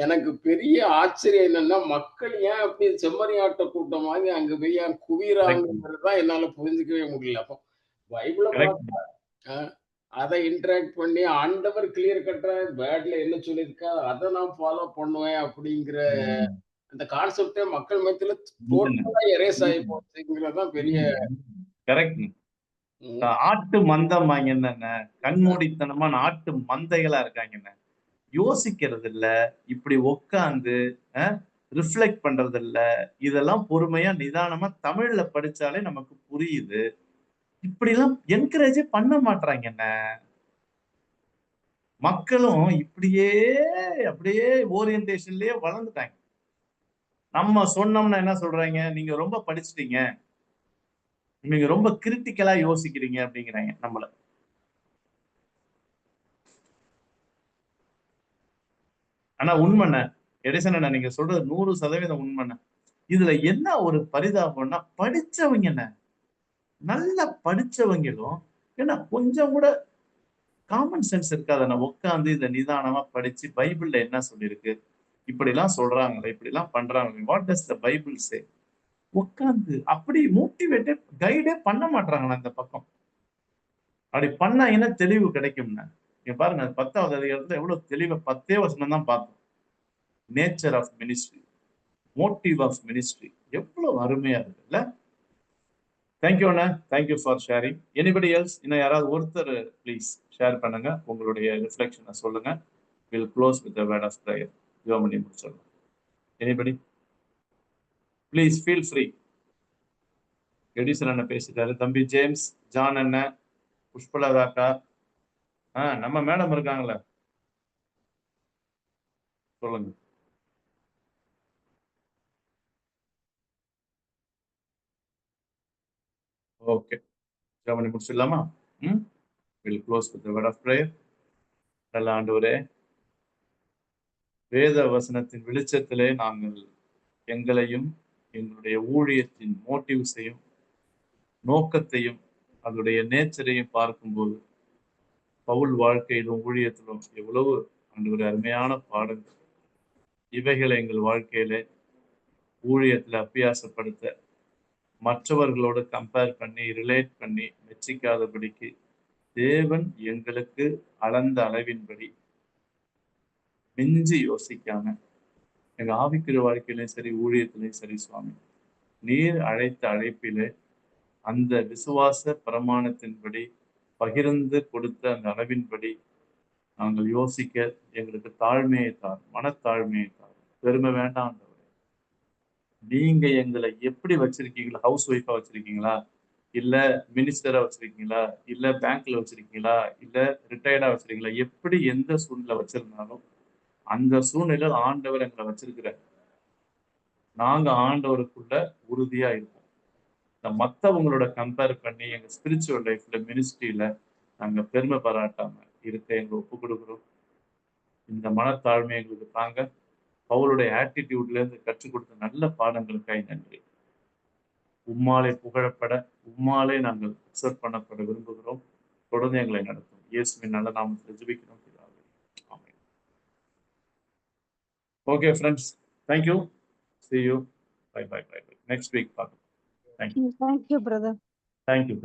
எனக்கு பெரிய ஆச்சரியம் என்னன்னா, மக்கள் ஏன் அப்படி செம்மறியாட்ட கூட்டம் மாதிரி அங்க போய் ஏன் குவிறாங்கங்கிறது தான் என்னால புரிஞ்சுக்கவே முடியல. அப்போ பைபிள கரெக்ட். பார்த்தா அ அத இன்டராக்ட் பண்ணி ஆண்டவர் கிளியர் கட்டா வேர்ட்ல என்ன சொல்லியிருக்கார், அத நான் ஃபாலோ பண்ணுவேன் அப்படிங்கிற அந்த கான்செப்ட்டே மக்கள் மத்தியில டோட்டலா எரேஸ் ஆயி போச்சுங்கிறது தான் பெரிய கரெக்ட். ம். ஆட்டு மந்தம் என்னென்ன கண்மூடித்தனமான ஆட்டு மந்தைகளா இருக்காங்க என்ன யோசிக்கிறது இல்ல, இப்படி உட்கார்ந்து ரிஃப்ளெக்ட் பண்றது இல்ல. இதெல்லாம் பொறுமையா நிதானமா தமிழ்ல படிச்சாலே நமக்கு புரியுது. இப்படி எல்லாம் என்கரேஜே பண்ண மாட்றாங்க என்ன. மக்களும் இப்படியே அப்படியே ஓரியன்டேஷன்லயே வளர்ந்துட்டாங்க. நம்ம சொன்னோம்னா என்ன சொல்றாங்க, நீங்க ரொம்ப படிச்சுட்டீங்க, நீங்க ரொம்ப கிரிட்டிக்கலா யோசிக்கிறீங்க அப்படிங்கிறாங்க நம்மள. ஆனா உண்மைண்ண எடிசன் அண்ணா நீங்க சொல்றது 100% உண்மைண்ண. இதுல என்ன ஒரு பரிதாபம்னா படிச்சவங்க என்ன நல்லா படிச்சவங்களும் ஏன்னா கொஞ்சம் கூட காமன் சென்ஸ் இருக்காது. நான் உட்காந்து இதை நிதானமா படிச்சு பைபிள்ல என்ன சொல்லியிருக்கு, இப்படி எல்லாம் சொல்றாங்களே, இப்படி எல்லாம் பண்றாங்க, வாட் டஸ் த பைபிள் சே, உட்காந்து அப்படி மோட்டிவேட்டே கைடே பண்ண மாட்டாங்களா இந்த பக்கம். அப்படி பண்ணாங்கன்னா தெளிவு கிடைக்கும்னா நீங்க பாருங்க 10வது அதிகாரத்துல எவ்வளவு தெளிவா 10 வசனம் தான் பார்த்தோம். Nature of ministry, motive of ministry எவ்வளவு அருமையா இருக்குல்ல. தேங்க்யூ அண்ணா, thank you for sharing. Anybody else, இன்னும் யாராவது ஒருத்தர் ப்ளீஸ் ஷேர் பண்ணுங்க, உங்களுடைய ரிஃப்ளெக்ஷனை சொல்லுங்க. Will close with the word of prayer. ஜெபம் பண்ணி முடிச்சிடலாம். Anybody please feel free. Edison அண்ணன் பேசிட்டாரு, தம்பி ஜேம்ஸ், ஜான் அண்ணன், புஷ்பலதாக்கா, நம்ம மேடம் இருக்காங்களே, சொல்லுங்க. ஓகே, ஜெபம் பண்ணி முடிச்சிடலாமா? Will close with the word of prayer. நல்ல ஆண்டவரே, வேத வசனத்தின் வெளிச்சத்திலே நாங்கள் எங்களையும் எங்களுடைய ஊழியத்தின் மோட்டிவ்ஸையும் நோக்கத்தையும் அதனுடைய நேச்சரையும் பார்க்கும்போது பவுல் வாழ்க்கையிலும் ஊழியத்திலும் எவ்வளவு ஆண்டவரே அருமையான பாடங்கள். இவைகளை எங்கள் வாழ்க்கையில ஊழியத்துல அபியாசப்படுத்த, மற்றவர்களோடு கம்பேர் பண்ணி ரிலேட் பண்ணி மெச்சிக்காதபடிக்கு தேவன் எங்களுக்கு அளந்த அளவின்படி மிஞ்சி யோசிக்காம எங்க ஆவிக்குரிய வாழ்க்கையிலையும் சரி ஊழியத்திலையும் சரி சுவாமி, நீர் அழைத்த அழைப்பிலே அந்த விசுவாச பிரமாணத்தின்படி பகிர்ந்து கொடுத்த அந்த அளவின்படி நாங்கள் யோசிக்க எங்களுக்கு தாழ்மையை தார், மனத்தாழ்மையை தார். பெருமை வேண்டாம். நீங்க எங்களை எப்படி வச்சிருக்கீங்களா, ஹவுஸ் ஒய்ஃபா வச்சிருக்கீங்களா, இல்ல மினிஸ்டரா வச்சிருக்கீங்களா, இல்ல பேங்க்ல வச்சிருக்கீங்களா, இல்ல ரிட்டையர்டா வச்சிருக்கீங்களா, எப்படி எந்த சூழ்நிலை வச்சிருந்தாலும் அந்த சூழ்நிலையில் ஆண்டவர் எங்களை வச்சிருக்கிறார். நாங்க ஆண்டவருக்குள்ள உறுதியா இருப்போம். மத்தவங்களோட கம்பேர் பண்ணி எங்க ஸ்பிரிச்சுவல் லைஃப்ல மினிஸ்ட்ரியில நாங்க பெருமை பாராட்டாம இருக்க எங்களை ஒப்பு கொடுக்குறோம். இந்த மனத்தாழ்மை எங்களுக்கு தாங்க. பவுலுடைய ஆட்டிடியூட்ல இருந்து கற்றுக் கொடுத்த நல்ல பாடங்களுக்காய் நன்றி. உம்மாலே புகழப்பட, உம்மாலே நாங்கள் அக்செப்ட் பண்ணப்பட விரும்புகிறோம். தொடர்ந்து எங்களை நடத்தும். இயேசுவின் நல்ல நாமத்தில் ஜெபிக்கிறோம். ஆமென். Okay friends, thank you. See you. Bye. Next week பார்க்கலாம். Thank you. Thank you, brother. Thank you.